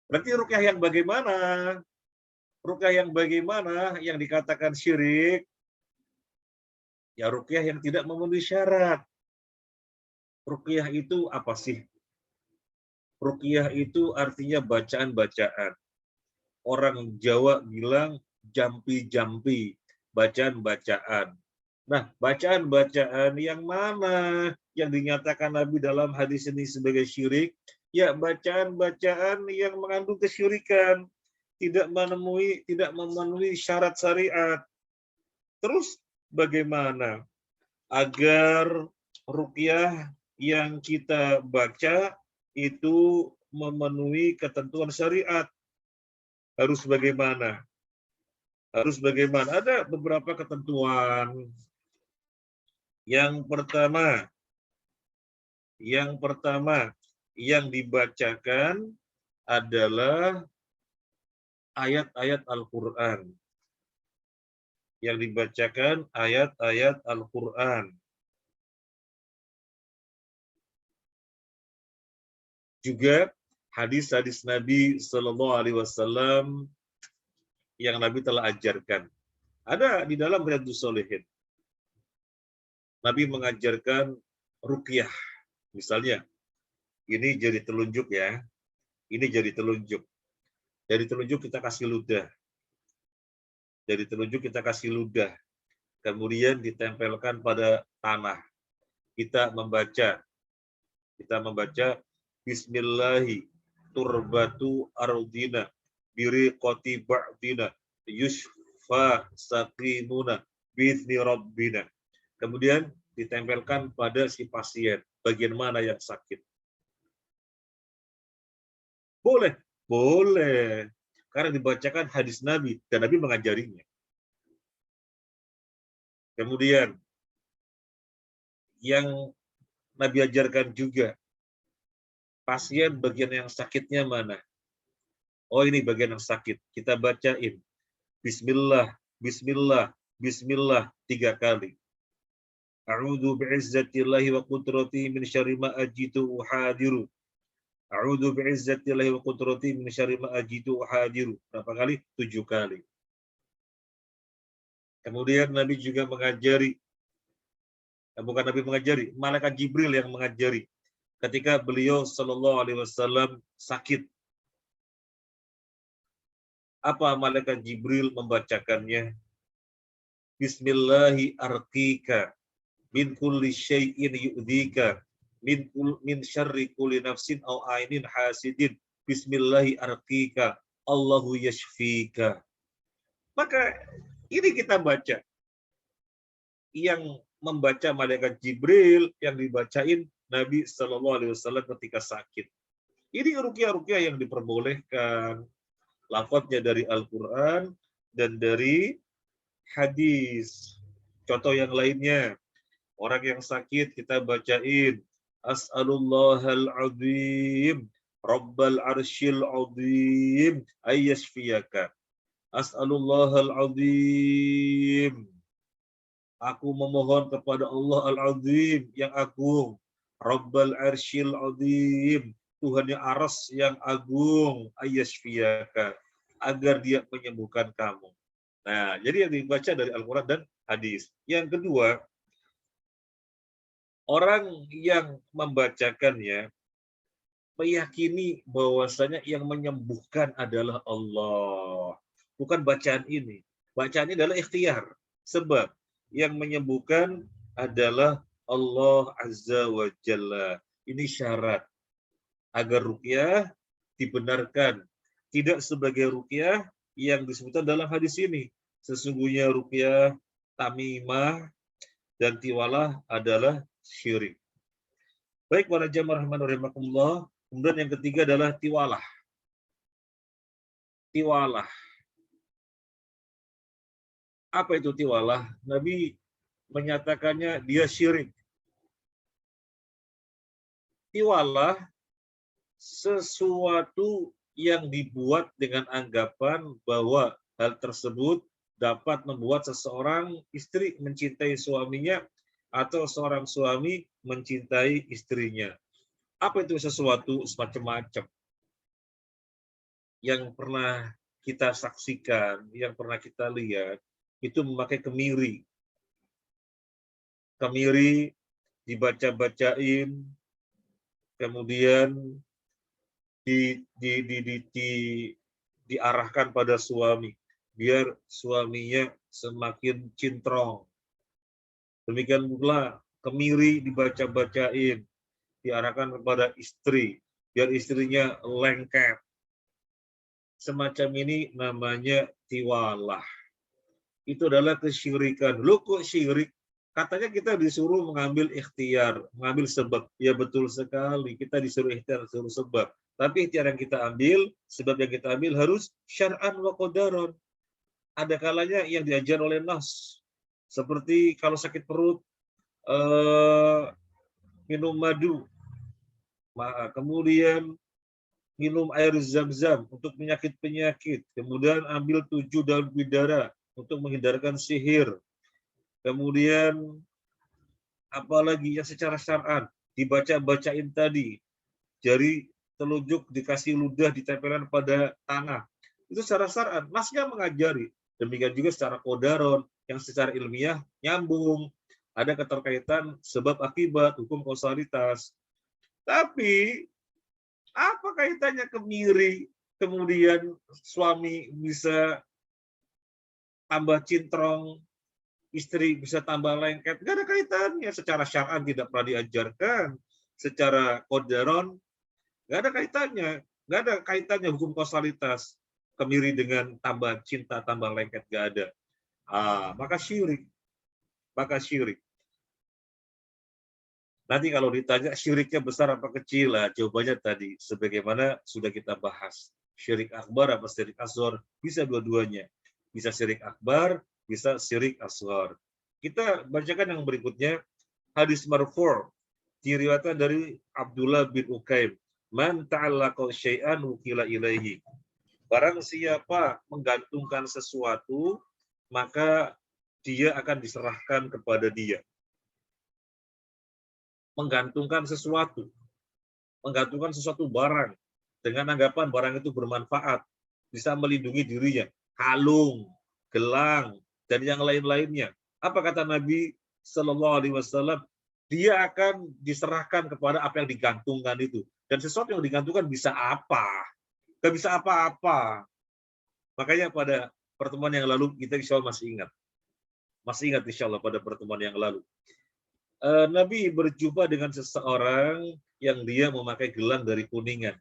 Berarti ruqyah yang bagaimana? Ruqyah yang bagaimana yang dikatakan syirik? Ya ruqyah yang tidak memenuhi syarat. Ruqyah itu apa sih? Ruqyah itu artinya bacaan-bacaan. Orang Jawa bilang jampi-jampi, bacaan-bacaan. Nah, bacaan-bacaan yang mana yang dinyatakan Nabi dalam hadis ini sebagai syirik? Ya, bacaan-bacaan yang mengandung kesyirikan, tidak memenuhi syarat syariat. Terus bagaimana agar ruqyah yang kita baca itu memenuhi ketentuan syariat? Harus bagaimana? Ada beberapa ketentuan. Yang pertama yang dibacakan adalah ayat-ayat Al-Quran. Yang dibacakan ayat-ayat Al-Quran. Juga hadis-hadis Nabi Shallallahu Alaihi Wasallam yang Nabi telah ajarkan. Ada di dalam Riyadhus Shalihin. Nabi mengajarkan ruqyah. Misalnya, ini jadi telunjuk ya. Ini jadi telunjuk. Dari telunjuk kita kasih ludah. Kemudian ditempelkan pada tanah. Kita membaca Bismillahi turbatu ardina biriqati ba'dina yushfa saqimuna biizni rabbina. Kemudian ditempelkan pada si pasien bagian mana yang sakit. Boleh, boleh. Karena dibacakan hadis Nabi dan Nabi mengajarinya. Kemudian yang Nabi ajarkan juga, pasien bagian yang sakitnya mana? Oh, ini bagian yang sakit. Kita bacain. Bismillah, Bismillah, Bismillah 3 kali. A'udzu bi'izzatillahi wa qudratihi min syarri ma ajitu uhadiru. A'udzu bi'izzatillahi wa qudratihi min syarri ma ajitu uhadiru. Berapa kali? 7 kali. Kemudian Nabi juga mengajari, bukan Nabi mengajari, malaikat Jibril yang mengajari ketika beliau Shallallahu Alaihi Wasallam sakit. Apa malaikat Jibril membacakannya? Bismillahi arqika min kulli syai'in yu'dhika min syarri kulli nafsin aw ainin hasidin. Bismillahi arqika Allahu yashfika. Maka ini kita baca. Yang membaca malaikat Jibril, yang dibacain Nabi Shallallahu Alaihi Wasallam ketika sakit. Ini ruqyah-ruqyah yang diperbolehkan. Lafadznya dari Al-Quran dan dari hadis. Contoh yang lainnya, orang yang sakit kita bacain As'alullahal azim Rabbal arsyil azim ayyashfiyaka. As'alullahal azim. Aku memohon kepada Allah Al-Azim yang agung. Rabbal arsyil azim. Tuhan yang aras yang agung. Ayyashfiyaka. Agar dia menyembuhkan kamu. Nah, jadi yang dibaca dari Al-Quran dan hadis. Yang kedua, orang yang membacakannya meyakini bahwasanya yang menyembuhkan adalah Allah. Bukan bacaan ini. Bacaan ini adalah ikhtiar. Sebab yang menyembuhkan adalah Allah Azza wa Jalla. Ini syarat agar ruqyah dibenarkan. Tidak sebagai ruqyah yang disebutkan dalam hadis ini. Sesungguhnya ruqyah, tamimah, dan tiwalah adalah syirik. Baik para jamaah rahman rahimakumullah. Kemudian yang ketiga adalah tiwalah. Tiwalah. Apa itu tiwalah? Nabi menyatakannya dia syirik. Tiwalah sesuatu yang dibuat dengan anggapan bahwa hal tersebut dapat membuat seseorang istri mencintai suaminya atau seorang suami mencintai istrinya. Apa itu sesuatu semacam-macam yang pernah kita saksikan, yang pernah kita lihat, itu memakai kemiri. Kemiri dibaca-bacain, kemudian diarahkan pada suami, biar suaminya semakin cintrong. Demikian pula kemiri dibaca-bacain, diarahkan kepada istri, biar istrinya lengket. Semacam ini namanya tiwalah. Itu adalah kesyirikan. Loh kok syirik? Katanya kita disuruh mengambil ikhtiar, mengambil sebab. Ya betul sekali, kita disuruh ikhtiar, disuruh sebab. Tapi ikhtiar yang kita ambil, sebab yang kita ambil harus syar'an wa qadaron. Ada kalanya yang diajar oleh nas. Seperti kalau sakit perut, minum madu. Kemudian minum air zam-zam untuk penyakit-penyakit. Kemudian ambil 7 daun bidara untuk menghindarkan sihir. Kemudian apalagi yang secara syar'an dibaca-bacain tadi, jari telunjuk dikasih ludah ditempelkan pada tanah. Itu secara syar'an, nasnya mengajari. Demikian juga secara qadaron yang secara ilmiah nyambung, ada keterkaitan sebab akibat, hukum kausalitas. Tapi apa kaitannya kemiri? Kemudian suami bisa tambah cintrong, istri bisa tambah lengket. Nggak ada kaitannya. Secara syar'an tidak pernah diajarkan. Secara qadaron, nggak ada kaitannya. Nggak ada kaitannya hukum kausalitas. Kemiri dengan tambah cinta, tambah lengket. Nggak ada. Maka syirik. Maka syirik. Nanti kalau ditanya syiriknya besar apa kecil, lah jawabannya tadi sebagaimana sudah kita bahas. Syirik akbar apa syirik asghar? Bisa dua-duanya. Bisa syirik akbar, bisa syirik asghar. Kita bacakan yang berikutnya, hadis marfu' diriwayatkan dari Abdullah bin Ukaim. Man ta'allaqa syai'an wukila ilaihi. Barang siapa menggantungkan sesuatu, maka dia akan diserahkan kepada dia. Menggantungkan sesuatu barang dengan anggapan barang itu bermanfaat, bisa melindungi dirinya, kalung, gelang, dan yang lain-lainnya. Apa kata Nabi Shallallahu Alaihi Wasallam? Dia akan diserahkan kepada apa yang digantungkan itu. Dan sesuatu yang digantungkan bisa apa? Gak bisa apa-apa. Makanya pada pertemuan yang lalu kita insya Allah masih ingat insya Allah pada pertemuan yang lalu. Nabi berjumpa dengan seseorang yang dia memakai gelang dari kuningan.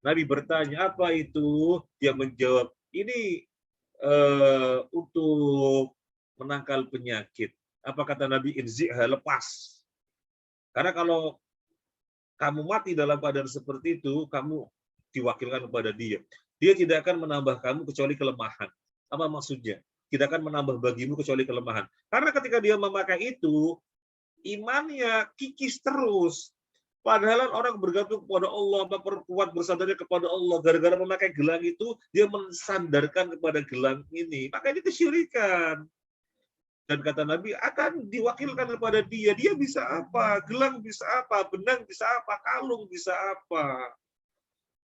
Nabi bertanya, apa itu? Dia menjawab, ini untuk menangkal penyakit. Apa kata Nabi? Inzi'ha, lepas. Karena kalau kamu mati dalam keadaan seperti itu, kamu diwakilkan kepada dia. Dia tidak akan menambah kamu kecuali kelemahan. Apa maksudnya? Tidak akan menambah bagimu kecuali kelemahan. Karena ketika dia memakai itu, imannya kikis terus. Padahal orang bergantung kepada Allah, memperkuat bersandarnya kepada Allah. Gara-gara memakai gelang itu, dia mensandarkan kepada gelang ini. Maka ini kesyirikan. Dan kata Nabi, akan diwakilkan kepada dia. Dia bisa apa? Gelang bisa apa? Benang bisa apa? Kalung bisa apa?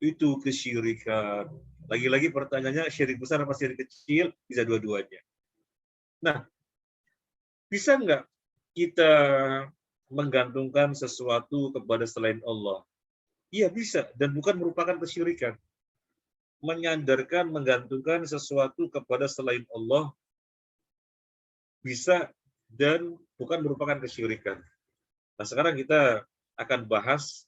Itu kesyirikan. Lagi-lagi pertanyaannya, syirik besar apa syirik kecil? Bisa dua-duanya. Nah, bisa nggak kita menggantungkan sesuatu kepada selain Allah? Iya bisa, dan bukan merupakan kesyirikan. Menggantungkan sesuatu kepada selain Allah bisa dan bukan merupakan kesyirikan. Nah, sekarang kita akan bahas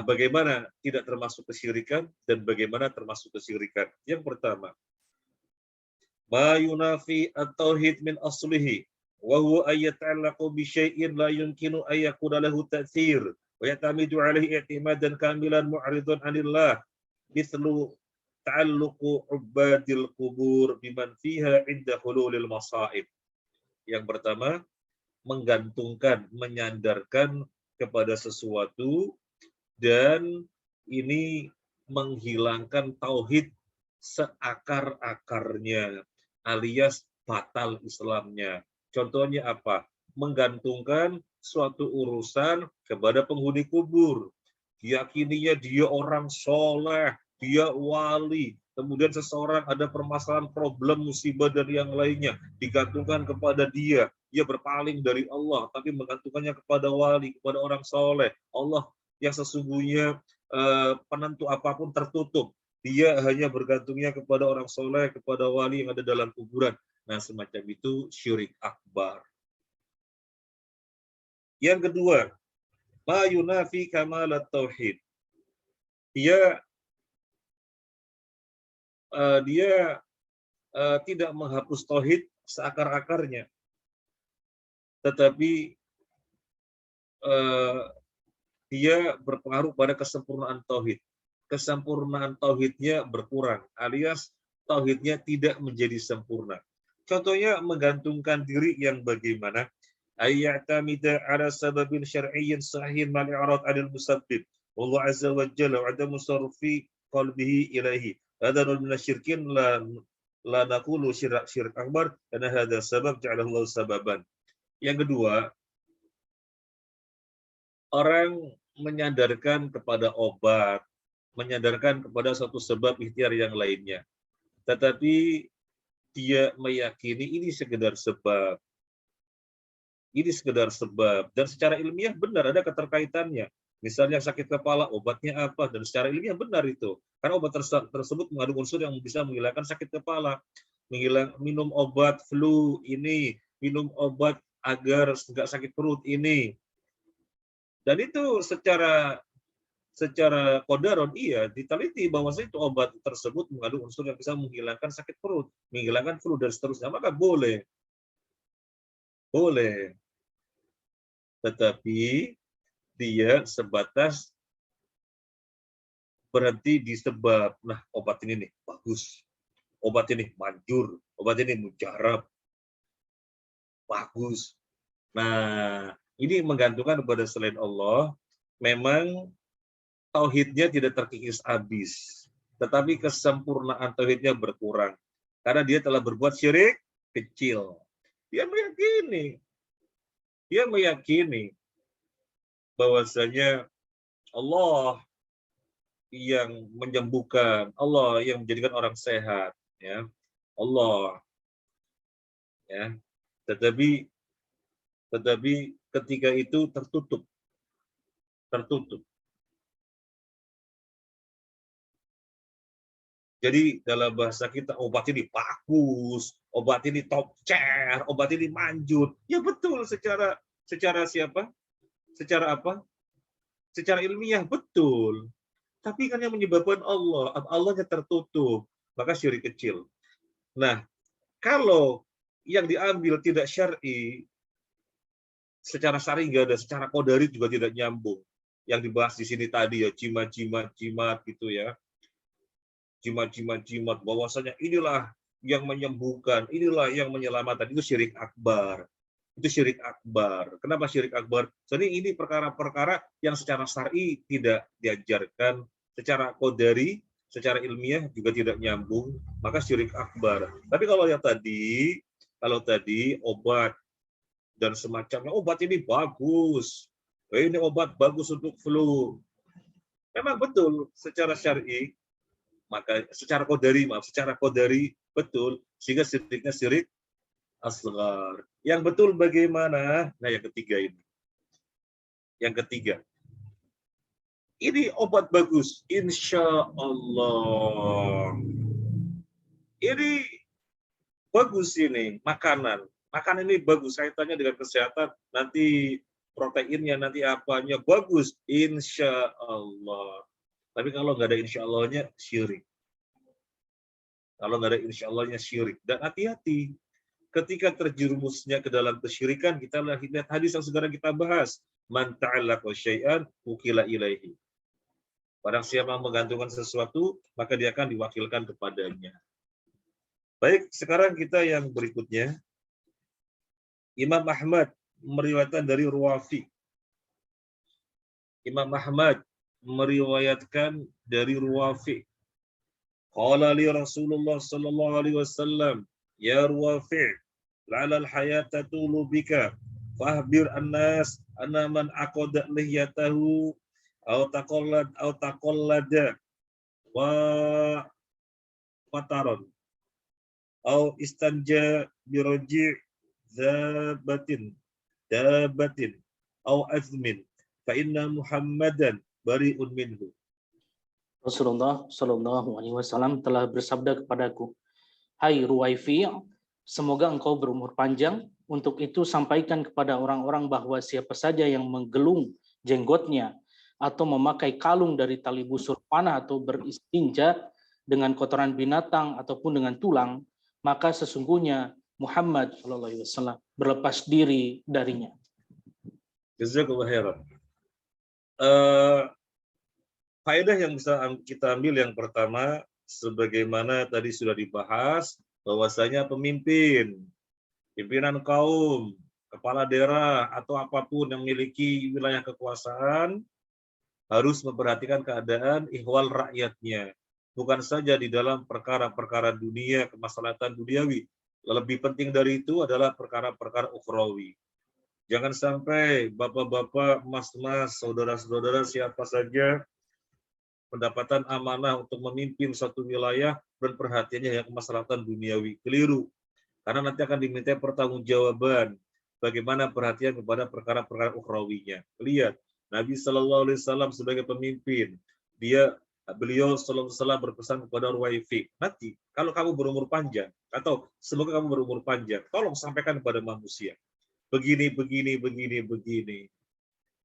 bagaimana tidak termasuk kesyirikan dan bagaimana termasuk kesyirikan. Yang pertama, ma yunafi at-tauhid min aslihi wa huwa ay yata'allaqu bi syai'in la yumkinu ay yakuna lahu ta'thir wa yatamidu alaihi i'timadan kamilan mu'ridun 'anillah mithlu ta'alluqu ubadil qubur biman fiha 'inda hululil masa'ib. Yang pertama, menggantungkan, menyandarkan kepada sesuatu dan ini menghilangkan tauhid seakar-akarnya alias batal Islamnya. Contohnya apa? Menggantungkan suatu urusan kepada penghuni kubur. Diyakininya dia orang soleh, dia wali. Kemudian seseorang ada permasalahan, problem, musibah, dan yang lainnya. Digantungkan kepada dia. Dia berpaling dari Allah, tapi menggantungkannya kepada wali, kepada orang soleh. Allah yang sesungguhnya penentu apapun tertutup. Dia hanya bergantungnya kepada orang soleh, kepada wali yang ada dalam kuburan. Nah, semacam itu syirik akbar. Yang kedua, ma yunafi kamalat tauhid. Dia tidak menghapus tauhid seakar-akarnya, tetapi dia berpengaruh pada kesempurnaan tauhid. Kesempurnaan tauhidnya berkurang, alias tauhidnya tidak menjadi sempurna. Contohnya menggantungkan diri yang bagaimana? Ayya'tamida ala sababin syar'iyyin sahihin mal-i'rad 'anil musabbib. Wallahu 'azza wa jalla 'adamu sarfi qalbihi ilaihi. Hadha min asyirkin la naqulu syirik akbar karena hadha sabab ja'alahu Allah sababan. Yang kedua, orang menyandarkan kepada obat, menyandarkan kepada suatu sebab ikhtiar yang lainnya. Tetapi dia meyakini ini sekedar sebab. Ini sekedar sebab. Dan secara ilmiah benar ada keterkaitannya. Misalnya sakit kepala, obatnya apa? Dan secara ilmiah benar itu. Karena obat tersebut mengandung unsur yang bisa menghilangkan sakit kepala. Minum obat flu ini, minum obat agar nggak sakit perut ini. Dan itu secara kodaron iya diteliti bahwa itu obat tersebut mengandung unsur yang bisa menghilangkan sakit perut, menghilangkan flu dan seterusnya, maka boleh. tetapi dia sebatas berhenti di sebab. Nah, obat ini nih bagus, obat ini manjur, obat ini mujarab, bagus. Nah, ini menggantungkan kepada selain Allah. Memang tauhidnya tidak terkikis habis, tetapi kesempurnaan tauhidnya berkurang karena dia telah berbuat syirik kecil. Dia meyakini bahwasanya Allah yang menyembuhkan, Allah yang menjadikan orang sehat, ya Allah, ya. Tetapi ketika itu tertutup. Jadi dalam bahasa kita obat ini bagus, obat ini top chair, obat ini manjur. Ya betul secara siapa? Secara apa? Secara ilmiah betul. Tapi kan yang menyebabkan Allahnya tertutup, maka syirik kecil. Nah, kalau yang diambil tidak syar'i, secara syar'i enggak ada, secara qadari juga tidak nyambung. Yang dibahas di sini tadi ya jimat gitu ya. Jimat bahwasanya inilah yang menyembuhkan, inilah yang menyelamatkan, itu syirik akbar. Itu syirik akbar. Kenapa syirik akbar? Jadi ini perkara-perkara yang secara syar'i tidak diajarkan, secara qadari, secara ilmiah juga tidak nyambung, maka syirik akbar. Tapi kalau tadi obat dan semacamnya, obat ini bagus. Ini obat bagus untuk flu. Memang betul secara syar'i, maka secara qadari betul, sehingga syiriknya syirik asghar. Yang betul bagaimana? Nah, yang ketiga ini. Yang ketiga. Ini obat bagus, insya Allah. Ini bagus ini, makanan. Makanan ini bagus, kaitannya dengan kesehatan, nanti proteinnya, nanti apanya, bagus, insya Allah. Tapi kalau nggak ada insya Allahnya, syirik. Kalau nggak ada insya Allahnya, syirik. Dan hati-hati, ketika terjerumusnya ke dalam kesyirikan, kita lihat hadis yang sekarang kita bahas. Man ta'allaqa syai'an ukila ilaihi. Barang siapa menggantungkan sesuatu, maka dia akan diwakilkan kepadanya. Baik, sekarang kita yang berikutnya. Imam Ahmad meriwayatkan dari Ruwafi. Imam Ahmad meriwayatkan dari Ruwafi. Qala li Rasulullah sallallahu alaihi wasallam, ya Ruwafi, la'ala al-hayata tulu bika, fahbir an-nas anna man aqada lihiyatahu aw taqallada wa fataron aw istanja biraji' dabatin aw azmin fa inna Muhammadan bari'un minhu. Rasulullah Shallallahu Alaihi Wasallam telah bersabda kepadaku, hai Ruwaifi, semoga engkau berumur panjang. Untuk itu sampaikan kepada orang-orang bahwa siapa saja yang menggelung jenggotnya atau memakai kalung dari tali busur panah atau beristinja dengan kotoran binatang ataupun dengan tulang, maka sesungguhnya Muhammad Shallallahu Alaihi Wasallam berlepas diri darinya. Jazakallahu khairan. Faedah yang bisa kita ambil yang pertama, sebagaimana tadi sudah dibahas, bahwasanya pimpinan kaum, kepala daerah, atau apapun yang memiliki wilayah kekuasaan, harus memperhatikan keadaan ihwal rakyatnya. Bukan saja di dalam perkara-perkara dunia, kemaslahatan duniawi. Lebih penting dari itu adalah perkara-perkara ukhrawi. Jangan sampai bapak-bapak, mas-mas, saudara-saudara, siapa saja pendapatan amanah untuk memimpin suatu wilayah dan perhatiannya yang kemaslahatan duniawi. Keliru. Karena nanti akan diminta pertanggungjawaban bagaimana perhatian kepada perkara-perkara ukhrawinya. Lihat, Nabi Shallallahu Alaihi Wasallam sebagai pemimpin, beliau Shallallahu Alaihi Wasallam berpesan kepada Ruwaifi, nanti kalau kamu berumur panjang, atau semoga kamu berumur panjang, tolong sampaikan kepada manusia. Begini.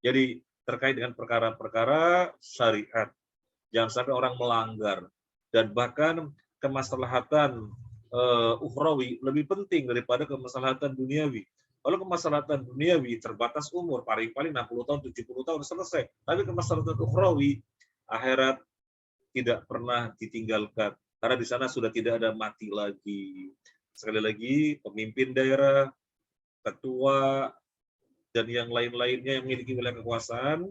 Jadi terkait dengan perkara-perkara syariat. Jangan sampai orang melanggar, dan bahkan kemaslahatan ukhrawi lebih penting daripada kemaslahatan duniawi. Kalau kemaslahatan duniawi terbatas umur, paling-paling 60 tahun, 70 tahun selesai. Tapi kemaslahatan ukhrawi, akhirat tidak pernah ditinggalkan. Karena di sana sudah tidak ada mati lagi. Sekali lagi, pemimpin daerah, ketua, dan yang lain-lainnya yang memiliki wilayah kekuasaan,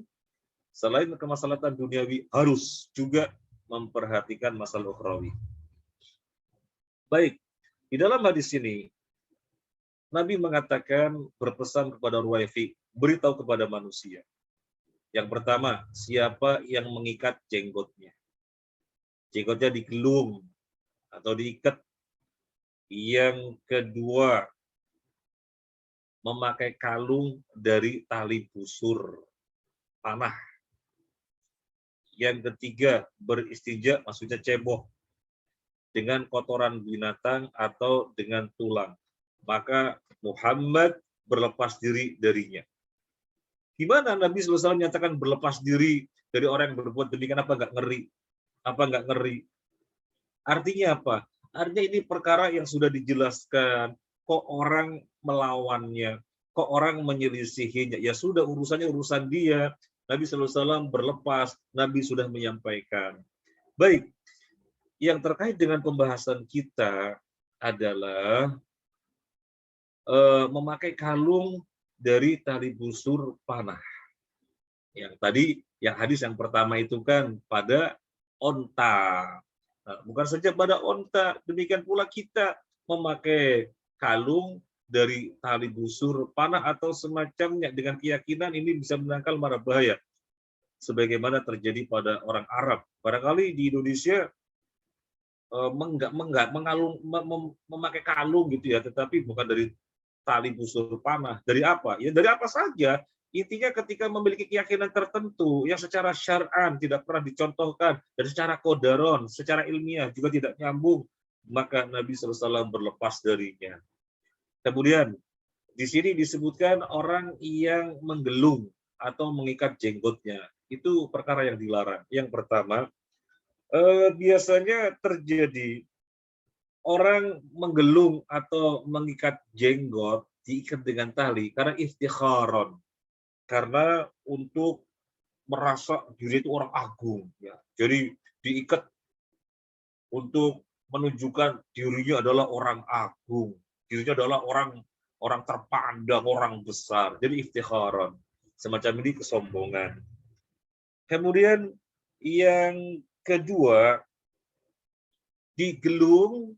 selain kemaslahatan duniawi, harus juga memperhatikan masalah ukhrawi. Baik, di dalam hadis ini, Nabi mengatakan, berpesan kepada Ruwaifi, beritahu kepada manusia. Yang pertama, siapa yang mengikat jenggotnya? Jenggotnya digelung atau diikat. Yang kedua, memakai kalung dari tali busur panah. Yang ketiga, beristinja, maksudnya ceboh, dengan kotoran binatang atau dengan tulang. Maka Muhammad berlepas diri darinya. Gimana Nabi SAW menyatakan berlepas diri dari orang yang berbuat demikian? Apa nggak ngeri? Apa nggak ngeri? Artinya apa? Artinya ini perkara yang sudah dijelaskan. Kok orang melawannya? Kok orang menyelisihinya? Ya sudah, urusannya urusan dia. Nabi SAW berlepas. Nabi sudah menyampaikan. Baik, yang terkait dengan pembahasan kita adalah memakai kalung dari tali busur panah. Yang tadi, yang hadis yang pertama itu kan pada onta. Nah, bukan saja pada onta, demikian pula kita memakai kalung dari tali busur panah atau semacamnya dengan keyakinan ini bisa menangkal mara bahaya. Sebagaimana terjadi pada orang Arab. Barangkali di Indonesia memakai kalung gitu ya, tetapi bukan dari tali busur panah. Dari apa? Ya dari apa saja. Intinya ketika memiliki keyakinan tertentu yang secara syar'an tidak pernah dicontohkan, dan secara kodaron, secara ilmiah juga tidak nyambung, maka Nabi SAW berlepas darinya. Kemudian di sini disebutkan orang yang menggelung atau mengikat jenggotnya. Itu perkara yang dilarang. Yang pertama, biasanya terjadi orang menggelung atau mengikat jenggot diikat dengan tali karena iftikharon, karena untuk merasa diri itu orang agung, ya. Jadi diikat untuk menunjukkan dirinya adalah orang agung, dirinya adalah orang terpandang, orang besar. Jadi iftikharon, semacam ini kesombongan. Kemudian yang kedua, digelung,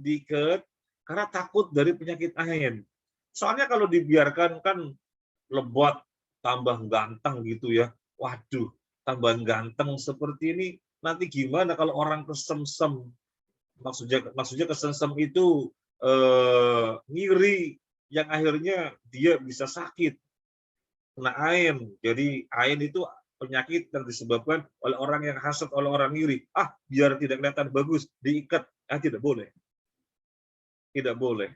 diikat karena takut dari penyakit ain. Soalnya kalau dibiarkan kan lebat, tambah ganteng gitu ya. Waduh, tambah ganteng seperti ini, nanti gimana kalau orang kesemsem? Maksudnya kesemsem itu ngiri, yang akhirnya dia bisa sakit, kena ain. Jadi ain itu penyakit yang disebabkan oleh orang yang hasad, oleh orang ngiri. Biar tidak kelihatan bagus, diikat. Tidak boleh. Tidak boleh.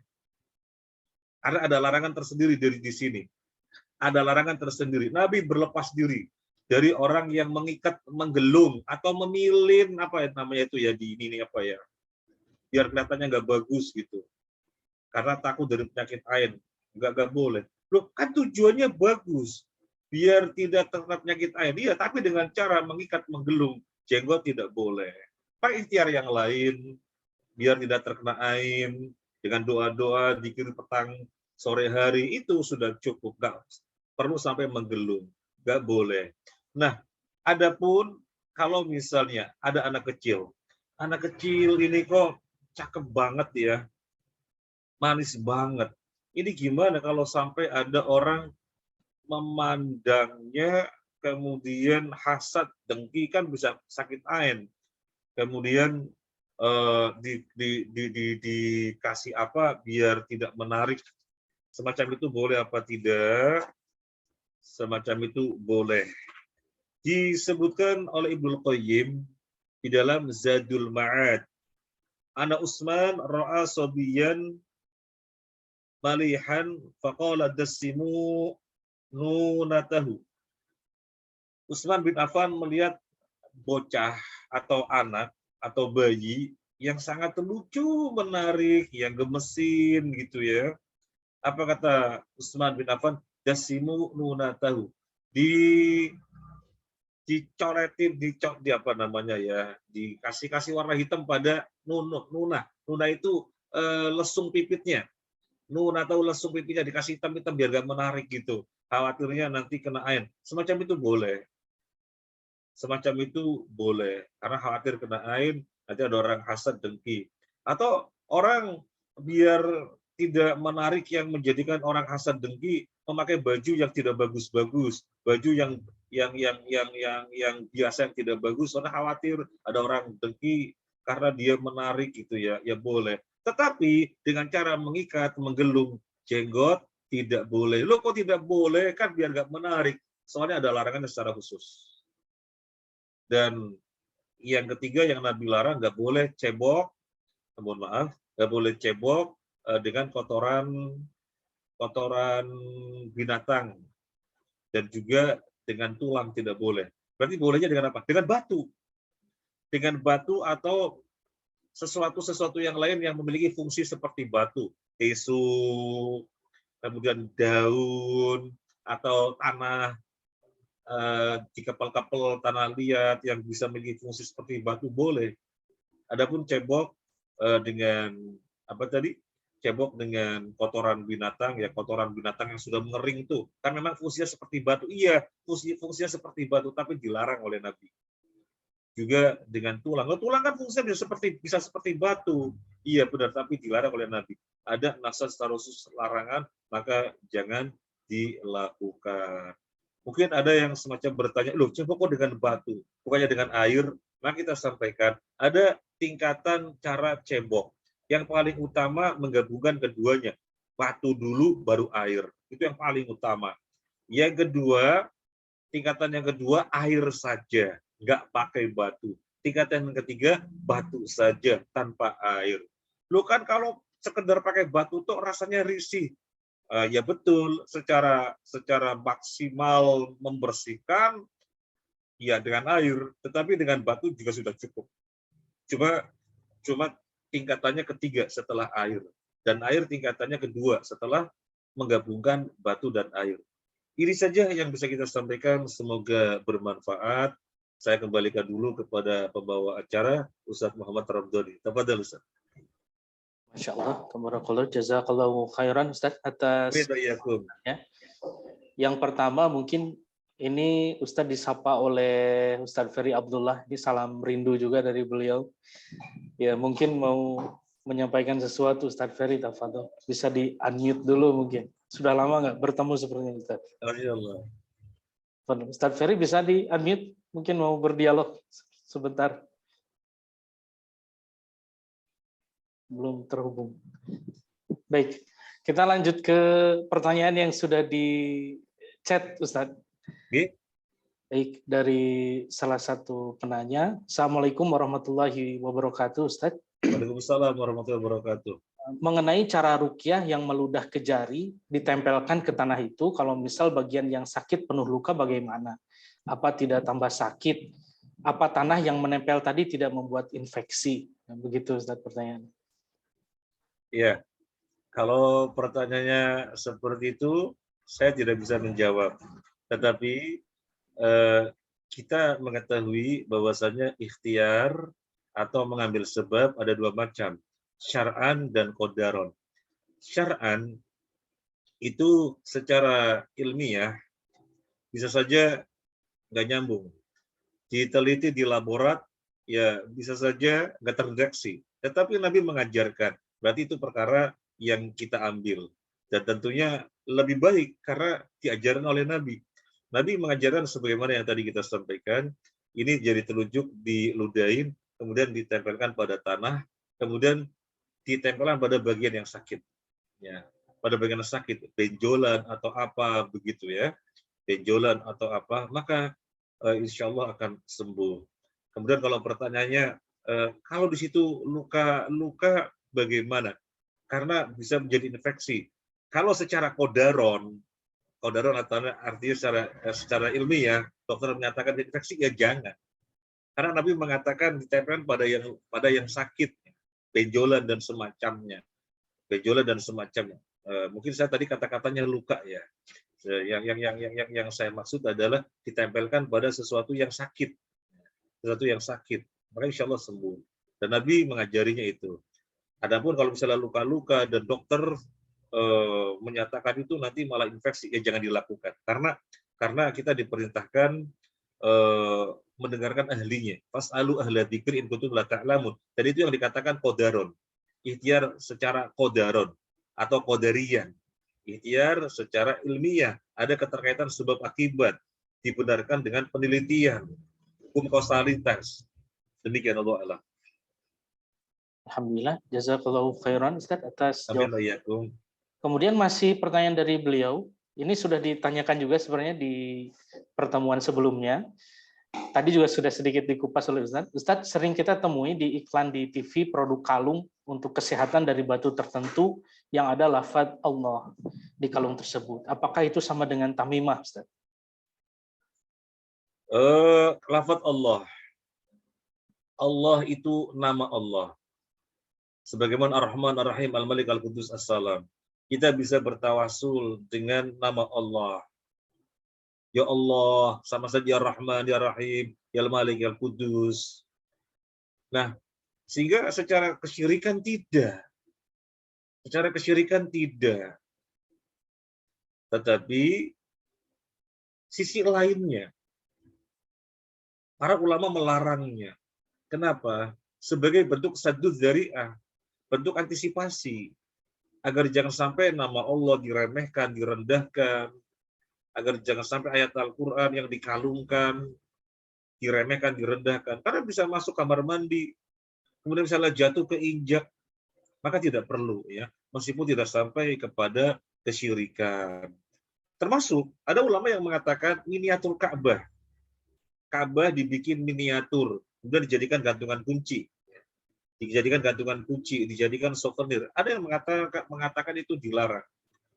Karena ada larangan tersendiri dari di sini. Ada larangan tersendiri. Nabi berlepas diri dari orang yang mengikat, menggelung atau memilin, apa ya namanya itu ya, di ini apa ya, biar kelihatannya nggak bagus gitu. Karena takut dari penyakit ain. Nggak boleh. Loh, kan tujuannya bagus. Biar tidak terkena penyakit ain. Iya, tapi dengan cara mengikat, menggelung jenggot tidak boleh. Pakai ikhtiar yang lain, biar tidak terkena ain, dengan doa-doa dikir petang sore hari, itu sudah cukup. Nggak perlu sampai menggelung, nggak boleh. Nah, adapun kalau misalnya ada anak kecil ini kok cakep banget ya, manis banget. Ini gimana kalau sampai ada orang memandangnya, kemudian hasad, dengki, kan bisa sakit ain. Kemudian dikasih apa biar tidak menarik, semacam itu boleh apa tidak? Semacam itu boleh. Disebutkan oleh Ibnu Qayyim di dalam Zadul Ma'ad, Ana Utsman ra'a sabiyan malihan faqala dassimu nunatahu. Utsman bin Affan melihat bocah atau anak atau bayi yang sangat lucu, menarik, yang gemesin gitu ya. Apa kata Utsman bin Affan? Jasimu nunatahu. Dicoretin, di apa namanya ya, dikasih warna hitam pada nunah. Nunah itu lesung pipitnya. Nunah tahu lesung pipitnya dikasih hitam biar gak menarik gitu. Khawatirnya nanti kena air. Semacam itu boleh. Karena khawatir kena air, nanti ada orang hasad dengki. Atau orang biar tidak menarik yang menjadikan orang hasad dengki, memakai baju yang tidak bagus-bagus, baju yang biasa yang tidak bagus, karena khawatir ada orang dengki karena dia menarik gitu ya, ya boleh. Tetapi dengan cara mengikat, menggelung jenggot tidak boleh. Loh kok tidak boleh? Kan biar nggak menarik. Soalnya ada larangan secara khusus. Dan yang ketiga yang Nabi larang, nggak boleh cebok, mohon maaf, nggak boleh cebok dengan kotoran binatang, dan juga dengan tulang tidak boleh. Berarti bolehnya dengan apa? Dengan batu atau sesuatu yang lain yang memiliki fungsi seperti batu, tisu, kemudian daun atau tanah, di kapal-kapal tanah liat yang bisa memiliki fungsi seperti batu boleh. Adapun cebok dengan apa tadi? Cebok dengan kotoran binatang, ya kotoran binatang yang sudah mengering itu kan memang fungsinya seperti batu. Iya, fungsinya seperti batu, tapi dilarang oleh Nabi. Juga dengan tulang. Oh, tulang kan fungsinya bisa seperti batu. Iya benar, tapi dilarang oleh Nabi. Ada nasihat secara khusus larangan, maka jangan dilakukan. Mungkin ada yang semacam bertanya, loh coba kok dengan batu, bukannya dengan air? Maka kita sampaikan, ada tingkatan cara cebok. Yang paling utama menggabungkan keduanya. Batu dulu, baru air. Itu yang paling utama. Yang kedua, tingkatan yang kedua, air saja. Nggak pakai batu. Tingkatan yang ketiga, batu saja, tanpa air. Loh kan kalau sekedar pakai batu tuh rasanya risih. Ya betul, secara maksimal membersihkan ya dengan air, tetapi dengan batu juga sudah cukup. Cuma tingkatannya ketiga setelah air, dan air tingkatannya kedua setelah menggabungkan batu dan air. Ini saja yang bisa kita sampaikan, semoga bermanfaat. Saya kembalikan dulu kepada pembawa acara, Ustadz Muhammad Ramdhani. Tafadhal Ustadz. Masya Allah, tabarakallah, jazakallahu khairan Ustaz atas ya. Yang pertama mungkin ini Ustadz disapa oleh Ustadz Ferry Abdullah, ini salam rindu juga dari beliau. Ya mungkin mau menyampaikan sesuatu Ustadz Ferry, tafadhol. Bisa di-unmute dulu mungkin. Sudah lama nggak bertemu sepertinya Ustadz. Ustadz Ferry bisa di-unmute, mungkin mau berdialog sebentar. Belum terhubung. Baik, kita lanjut ke pertanyaan yang sudah di chat, Ustadz. Baik, dari salah satu penanya. Assalamualaikum warahmatullahi wabarakatuh, Ustadz. Waalaikumsalam warahmatullahi wabarakatuh. Mengenai cara ruqyah yang meludah ke jari, ditempelkan ke tanah itu, kalau misal bagian yang sakit penuh luka bagaimana? Apa tidak tambah sakit? Apa tanah yang menempel tadi tidak membuat infeksi? Begitu, Ustadz, pertanyaannya. Ya, kalau pertanyaannya seperti itu, saya tidak bisa menjawab. Tetapi kita mengetahui bahwasannya ikhtiar atau mengambil sebab ada dua macam, syar'an dan qadaron. Syar'an itu secara ilmiah bisa saja nggak nyambung. Diteliti di laborat, ya bisa saja nggak terdeteksi. Tetapi Nabi mengajarkan, berarti itu perkara yang kita ambil. Dan tentunya lebih baik karena diajarkan oleh Nabi. Nabi mengajarkan sebagaimana yang tadi kita sampaikan, ini jadi telunjuk diludahin, kemudian ditempelkan pada tanah, kemudian ditempelkan pada bagian yang sakit. Ya, pada bagian yang sakit, benjolan atau apa begitu ya, benjolan atau apa, maka insya Allah akan sembuh. Kemudian kalau pertanyaannya, kalau di situ luka bagaimana? Karena bisa menjadi infeksi. Kalau secara kodaron artinya secara ilmiah, dokter menyatakan infeksi, ya jangan. Karena Nabi mengatakan ditempelkan pada yang sakit. benjolan dan semacamnya. Benjolan dan semacamnya. Mungkin saya tadi kata-katanya luka ya. Yang saya maksud adalah ditempelkan pada sesuatu yang sakit. Sesuatu yang sakit. Maka insya Allah sembuh. Dan Nabi mengajarinya itu. Adapun kalau misalnya luka-luka dan dokter menyatakan itu nanti malah infeksi, ya jangan dilakukan. Karena kita diperintahkan mendengarkan ahlinya. Fas'alu ahla dzikri in kuntum la ta'lamun. Dan itu yang dikatakan qadaron. Ikhtiar secara qadaron atau qadariyah. Ikhtiar secara ilmiah, ada keterkaitan sebab akibat, dibenarkan dengan penelitian, hukum kausalitas. Demikian Allah Allah. Alhamdulillah, jazakallahu khairan Ustaz atas Amin jawaban. ayyakum. Kemudian masih pertanyaan dari beliau. Ini sudah ditanyakan juga sebenarnya di pertemuan sebelumnya. Tadi juga sudah sedikit dikupas oleh Ustaz. Ustaz, sering kita temui di iklan di TV produk kalung untuk kesehatan dari batu tertentu yang ada lafaz Allah di kalung tersebut. Apakah itu sama dengan tamimah, Ustaz? Lafaz Allah. Allah itu nama Allah. Sebagaimana Ar-Rahman, Ar-Rahim, Al-Malik, Al-Qudus, As-Salam. Kita bisa bertawasul dengan nama Allah. Ya Allah, sama saja Ya Rahman, Ya Rahim, Ya Al-Malik, Ya Al-Qudus. Nah, sehingga secara kesyirikan tidak. Secara kesyirikan tidak. Tetapi sisi lainnya, para ulama melarangnya. Kenapa? Sebagai bentuk sadduz dzari'ah, bentuk antisipasi, agar jangan sampai nama Allah diremehkan, direndahkan, agar jangan sampai ayat Al-Quran yang dikalungkan, diremehkan, direndahkan. Karena bisa masuk kamar mandi, kemudian misalnya jatuh keinjak, maka tidak perlu, ya, meskipun tidak sampai kepada kesyirikan. Termasuk ada ulama yang mengatakan miniatur Ka'bah. Ka'bah dibikin miniatur, kemudian dijadikan gantungan kunci. Dijadikan gantungan kunci, dijadikan souvenir. Ada yang mengatakan itu dilarang.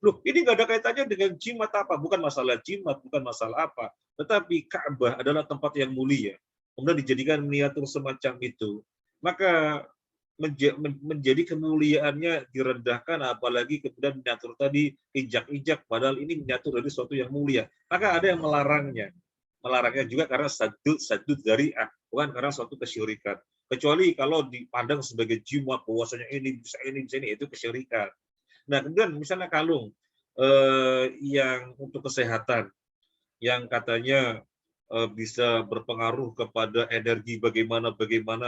Loh, ini nggak ada kaitannya dengan jimat apa. Bukan masalah jimat, bukan masalah apa. Tetapi Ka'bah adalah tempat yang mulia. Kemudian dijadikan miniatur semacam itu. Maka menjadi kemuliaannya direndahkan, apalagi kemudian miniatur tadi injak-injak, padahal ini miniatur dari sesuatu yang mulia. Maka ada yang melarangnya. Melarangnya juga karena sadduz dzari'ah, bukan karena suatu kesyirikan. Kecuali kalau dipandang sebagai jimat, bahwasanya ini bisa ini, itu kesyirikan. Nah, kemudian misalnya kalung yang untuk kesehatan, yang katanya bisa berpengaruh kepada energi bagaimana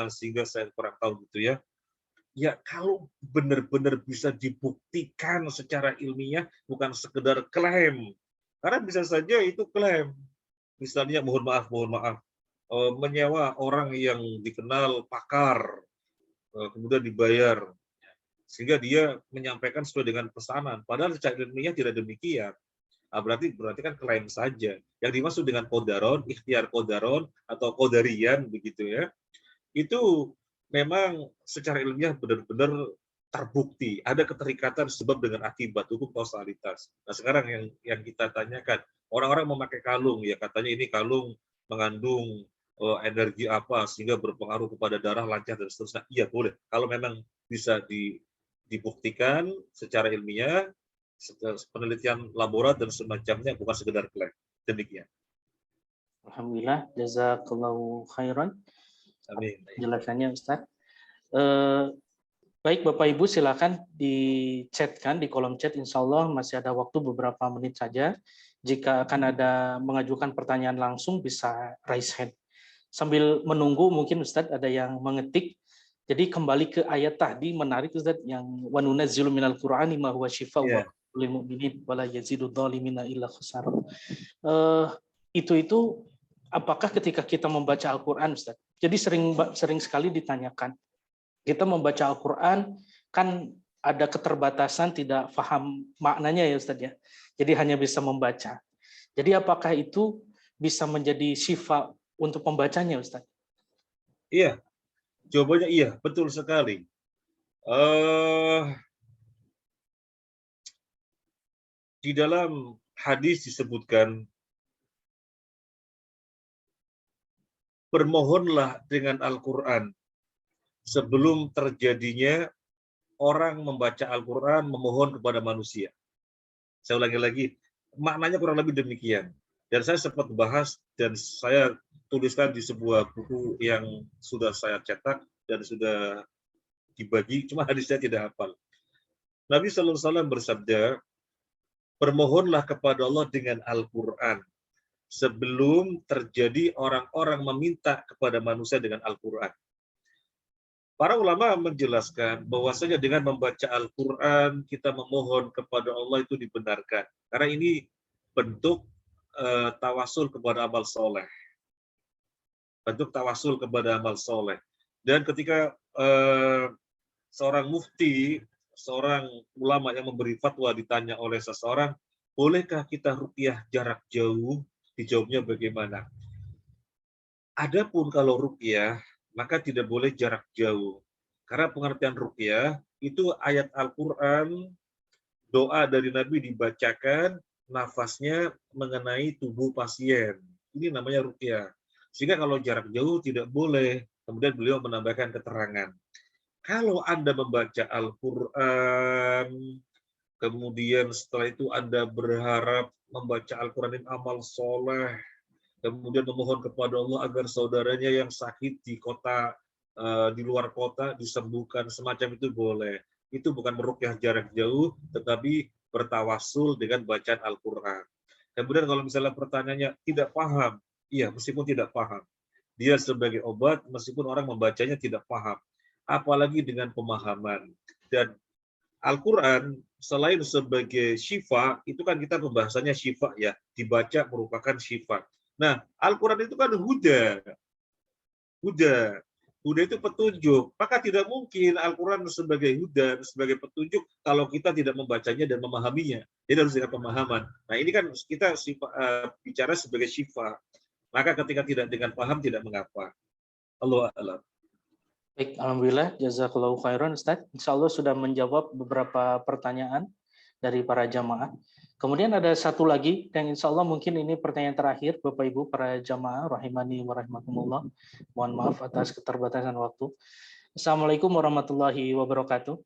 sehingga saya kurang tahu gitu ya. Ya, kalau benar-benar bisa dibuktikan secara ilmiah, bukan sekedar klaim. Karena bisa saja itu klaim. Misalnya, mohon maaf, menyewa orang yang dikenal pakar, kemudian dibayar, sehingga dia menyampaikan sesuai dengan pesanan. Padahal secara ilmiah tidak demikian. Berarti kan klaim saja. Yang dimaksud dengan kodaron, ikhtiar kodaron, atau kodarian, begitu ya, itu memang secara ilmiah benar-benar terbukti. Ada keterikatan sebab dengan akibat, hukum kausalitas. Nah, sekarang yang kita tanyakan, orang-orang memakai kalung, ya katanya ini kalung mengandung energi apa sehingga berpengaruh kepada darah, lancar, dan seterusnya. Iya, boleh. Kalau memang bisa dibuktikan secara ilmiah, penelitian laborat dan semacamnya, bukan sekedar klaim. Demikian. Alhamdulillah, jazakallahu khairan. Amin. Jelasannya Ustaz. Baik Bapak Ibu, silakan di-chatkan di kolom chat. Insya Allah masih ada waktu beberapa menit saja. Jika akan ada mengajukan pertanyaan langsung, bisa raise hand. Sambil menunggu, mungkin Ustaz ada yang mengetik. Jadi kembali ke ayat tadi, menarik Ustaz, yang wa nunazzilu minal Qur'ani ma huwa shifaa'un wa lil mu'minin wa la yazidud dhalimina illa khusara. Itu apakah ketika kita membaca Al-Qur'an, Ustaz? Jadi sering sekali ditanyakan. Kita membaca Al-Quran kan ada keterbatasan, tidak paham maknanya ya Ustaz ya. Jadi hanya bisa membaca. Jadi apakah itu bisa menjadi syifa untuk pembacanya Ustaz? Iya, jawabannya iya, betul sekali. Di dalam hadis disebutkan, bermohonlah dengan Al-Quran, sebelum terjadinya orang membaca Al-Quran memohon kepada manusia. Saya ulangi lagi, maknanya kurang lebih demikian. Dan saya sempat bahas dan saya tuliskan di sebuah buku yang sudah saya cetak dan sudah dibagi, cuma hadisnya tidak hafal. Nabi SAW bersabda, bermohonlah kepada Allah dengan Al-Quran sebelum terjadi orang-orang meminta kepada manusia dengan Al-Quran. Para ulama menjelaskan bahwasanya dengan membaca Al-Quran kita memohon kepada Allah itu dibenarkan. Karena ini bentuk tawasul kepada amal soleh. Bentuk tawasul kepada amal soleh. Dan ketika seorang mufti, seorang ulama yang memberi fatwa ditanya oleh seseorang, bolehkah kita ruqyah jarak jauh? Dijawabnya bagaimana? Adapun kalau ruqyah, maka tidak boleh jarak jauh. Karena pengertian ruqyah, itu ayat Al-Quran, doa dari Nabi dibacakan, nafasnya mengenai tubuh pasien. Ini namanya ruqyah. Sehingga kalau jarak jauh tidak boleh. Kemudian beliau menambahkan keterangan. Kalau Anda membaca Al-Quran, kemudian setelah itu Anda berharap membaca Al-Quran ini amal soleh, kemudian memohon kepada Allah agar saudaranya yang sakit di kota, di luar kota disembuhkan, semacam itu boleh. Itu bukan meruqyah jarak jauh, tetapi bertawasul dengan bacaan Al-Quran. Kemudian kalau misalnya pertanyaannya tidak paham, iya meskipun tidak paham, dia sebagai obat meskipun orang membacanya tidak paham, apalagi dengan pemahaman. Dan Al-Quran selain sebagai syifa, itu kan kita pembahasannya syifa ya, dibaca merupakan syifa. Nah, Al-Quran itu kan huda. Huda. Huda itu petunjuk. Maka tidak mungkin Al-Quran sebagai huda, sebagai petunjuk, kalau kita tidak membacanya dan memahaminya. Jadi harus dengan pemahaman. Nah, ini kan kita bicara sebagai syifa. Maka ketika tidak dengan paham, tidak mengapa. Allahu a'lam. Baik, alhamdulillah, jazakallahu khairan Ustaz. Insya Allah sudah menjawab beberapa pertanyaan dari para jamaah. Kemudian ada satu lagi, dan insya Allah mungkin ini pertanyaan terakhir, Bapak Ibu para jamaah, rahimani wa rahimakumullah. Mohon maaf atas keterbatasan waktu. Assalamualaikum warahmatullahi wabarakatuh.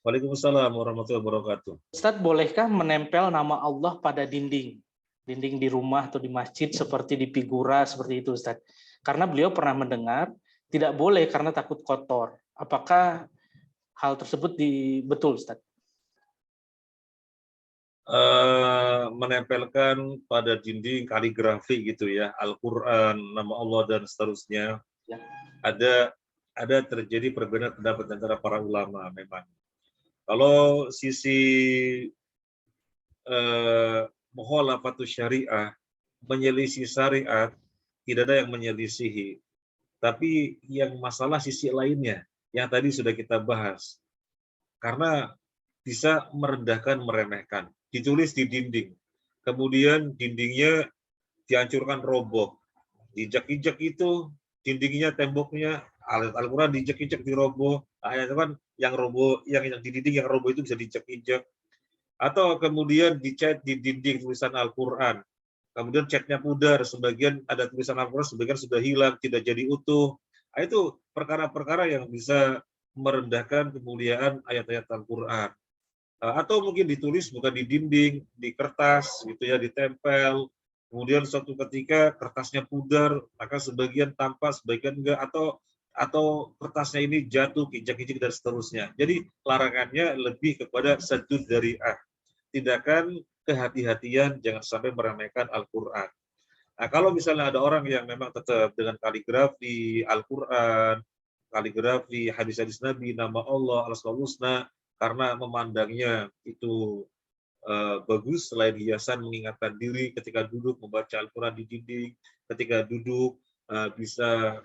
Waalaikumsalam warahmatullahi wabarakatuh. Ustaz, bolehkah menempel nama Allah pada dinding? Dinding di rumah atau di masjid seperti di figura, seperti itu Ustaz. Karena beliau pernah mendengar, tidak boleh karena takut kotor. Apakah hal tersebut betul Ustaz? Menempelkan pada dinding kaligrafi gitu ya, Al-Quran, nama Allah dan seterusnya. Ya. Ada terjadi perbedaan pendapat antara para ulama memang. Kalau sisi mukhalafatus syariah, menyelisih syariat, tidak ada yang menyelisihi. Tapi yang masalah sisi lainnya, yang tadi sudah kita bahas. Karena bisa merendahkan, meremehkan. Ditulis di dinding. Kemudian dindingnya dihancurkan roboh. Dijak-injak itu, dindingnya, temboknya, Al-Quran dijak-injak diroboh. Ayat kan yang roboh, yang di dinding yang roboh itu bisa dijak-injak. Atau kemudian dicat di dinding tulisan Al-Quran. Kemudian catnya pudar, sebagian ada tulisan Al-Quran, sebagian sudah hilang, tidak jadi utuh. Nah, itu perkara-perkara yang bisa merendahkan kemuliaan ayat-ayat Al-Quran. Atau mungkin ditulis bukan di dinding, di kertas gitu ya, ditempel. Kemudian suatu ketika kertasnya pudar, maka sebagian tampak, sebagian enggak, atau kertasnya ini jatuh, kijak-kijik dan seterusnya. Jadi larangannya lebih kepada sadud dzari'ah. Tindakan kehati-hatian, jangan sampai meremehkan Al-Quran. Nah, kalau misalnya ada orang yang memang tetap dengan kaligrafi Al-Quran, kaligrafi hadis-hadis Nabi, nama Allah, Al-Asmaul Husna, karena memandangnya itu bagus, selain hiasan mengingatkan diri ketika duduk membaca Al-Quran di dinding, ketika duduk bisa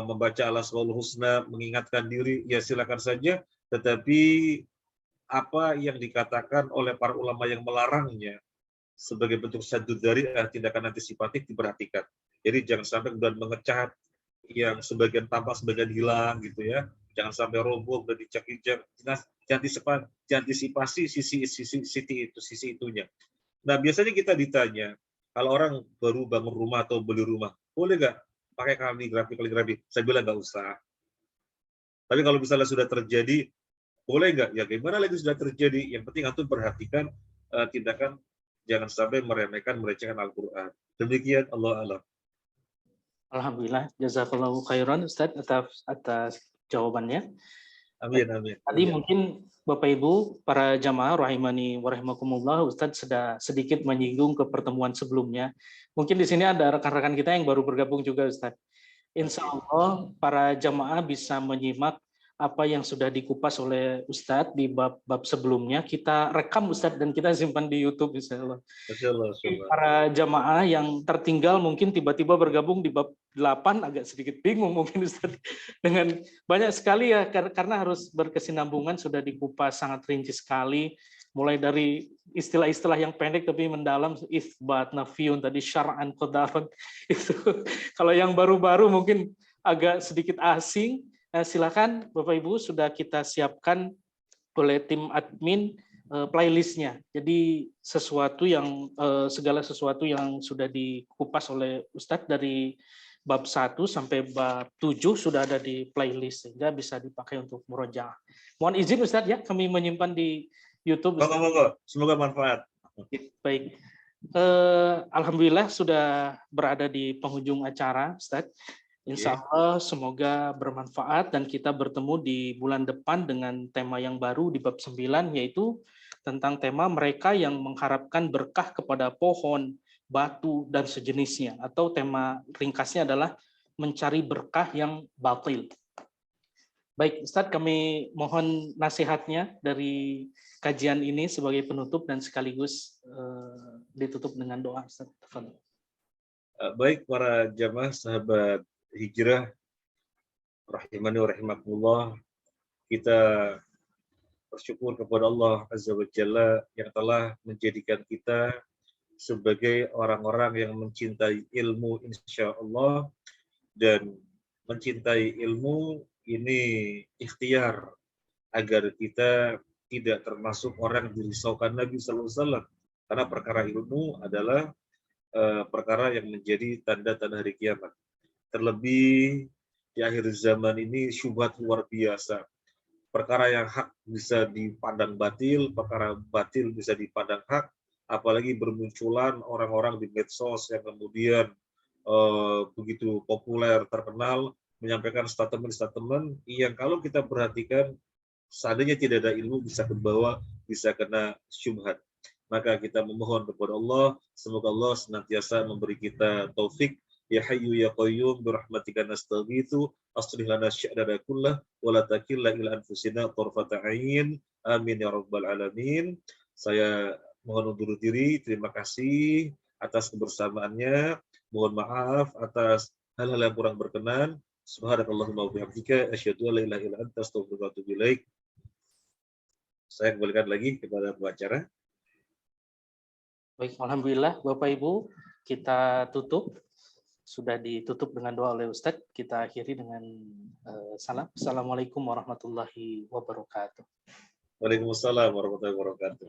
membaca Al-Asmaul Husna, mengingatkan diri, ya silakan saja, tetapi apa yang dikatakan oleh para ulama yang melarangnya sebagai bentuk sadud dzari'ah, tindakan antisipatif diperhatikan. Jadi jangan sampai kemudian mengecat yang sebagian tampak, sebagian hilang gitu ya. Jangan sampai roboh dan dicak-injak. Diantisipasi sisi itunya. Nah, biasanya kita ditanya, kalau orang baru bangun rumah atau beli rumah, boleh nggak pakai kaligrafi? Saya bilang nggak usah. Tapi kalau misalnya sudah terjadi, boleh nggak? Ya gimana lagi sudah terjadi? Yang penting antum perhatikan tindakan, jangan sampai meremehkan, melecehkan Al-Quran. Demikian, Allah alam. Alhamdulillah, jazakallahu khairan Ustaz atas jawabannya. Amin, amin. Tadi Iya. mungkin Bapak Ibu para jamaah rahimani wa rahimakumullah, Ustaz sudah sedikit menyinggung ke pertemuan sebelumnya. Mungkin di sini ada rekan-rekan kita yang baru bergabung juga Ustaz. Insya Allah para jamaah bisa menyimak apa yang sudah dikupas oleh Ustadz di bab-bab sebelumnya. Kita rekam Ustadz dan kita simpan di YouTube insya Allah. Masya Allah, Masya Allah. Para jamaah yang tertinggal mungkin tiba-tiba bergabung di bab 8 agak sedikit bingung mungkin Ustadz. Dengan banyak sekali ya karena harus berkesinambungan, sudah dikupas sangat rinci sekali. Mulai dari istilah-istilah yang pendek tapi mendalam, isbat, nafiyun, tadi syara'an, qadaran. Itu kalau yang baru-baru mungkin agak sedikit asing. Silakan Bapak Ibu, sudah kita siapkan oleh tim admin playlistnya. Jadi segala sesuatu yang sudah dikupas oleh Ustadz dari bab 1 sampai bab 7 sudah ada di playlist sehingga bisa dipakai untuk murojaah. Mohon izin Ustadz ya, kami menyimpan di YouTube. Monggo, semoga manfaat. Baik. Alhamdulillah sudah berada di penghujung acara, Ustadz. Insya Allah semoga bermanfaat dan kita bertemu di bulan depan dengan tema yang baru di bab 9, yaitu tentang tema mereka yang mengharapkan berkah kepada pohon, batu, dan sejenisnya. Atau tema ringkasnya adalah mencari berkah yang batil. Baik, Ustadz, kami mohon nasihatnya dari kajian ini sebagai penutup dan sekaligus ditutup dengan doa, Ustadz. Baik para jamaah sahabat hijrah, rahimani wa rahimakumullah, kita bersyukur kepada Allah Azza wa Jalla yang telah menjadikan kita sebagai orang-orang yang mencintai ilmu insya Allah, dan mencintai ilmu ini ikhtiar agar kita tidak termasuk orang yang dirisaukan Nabi SAW, karena perkara ilmu adalah perkara yang menjadi tanda-tanda hari kiamat. Terlebih di akhir zaman ini syubhat luar biasa. Perkara yang hak bisa dipandang batil, perkara batil bisa dipandang hak, apalagi bermunculan orang-orang di medsos yang kemudian begitu populer, terkenal, menyampaikan statement-statement yang kalau kita perhatikan, seandainya tidak ada ilmu bisa kebawa, bisa kena syubhat. Maka kita memohon kepada Allah, semoga Allah senantiasa memberi kita taufik. Ya Hayyu ya Qayyum birahmatika nastaghitsu aslih lana sya'nana kullah wa la takilna ila anfusina tarfata 'ain. Amin ya rabbal alamin. Saya mohon undur diri, terima kasih atas kebersamaannya. Mohon maaf atas hal-hal yang kurang berkenan. Subhanakallahumma wa bihamdika asyhadu an la ilaha illa anta astaghfiruka wa atubu ilaik. Saya kembalikan lagi kepada pengacara. Baik, alhamdulillah Bapak Ibu, kita tutup. Sudah ditutup dengan doa oleh Ustadz. Kita akhiri dengan salam. Assalamualaikum warahmatullahi wabarakatuh. Waalaikumsalam warahmatullahi wabarakatuh.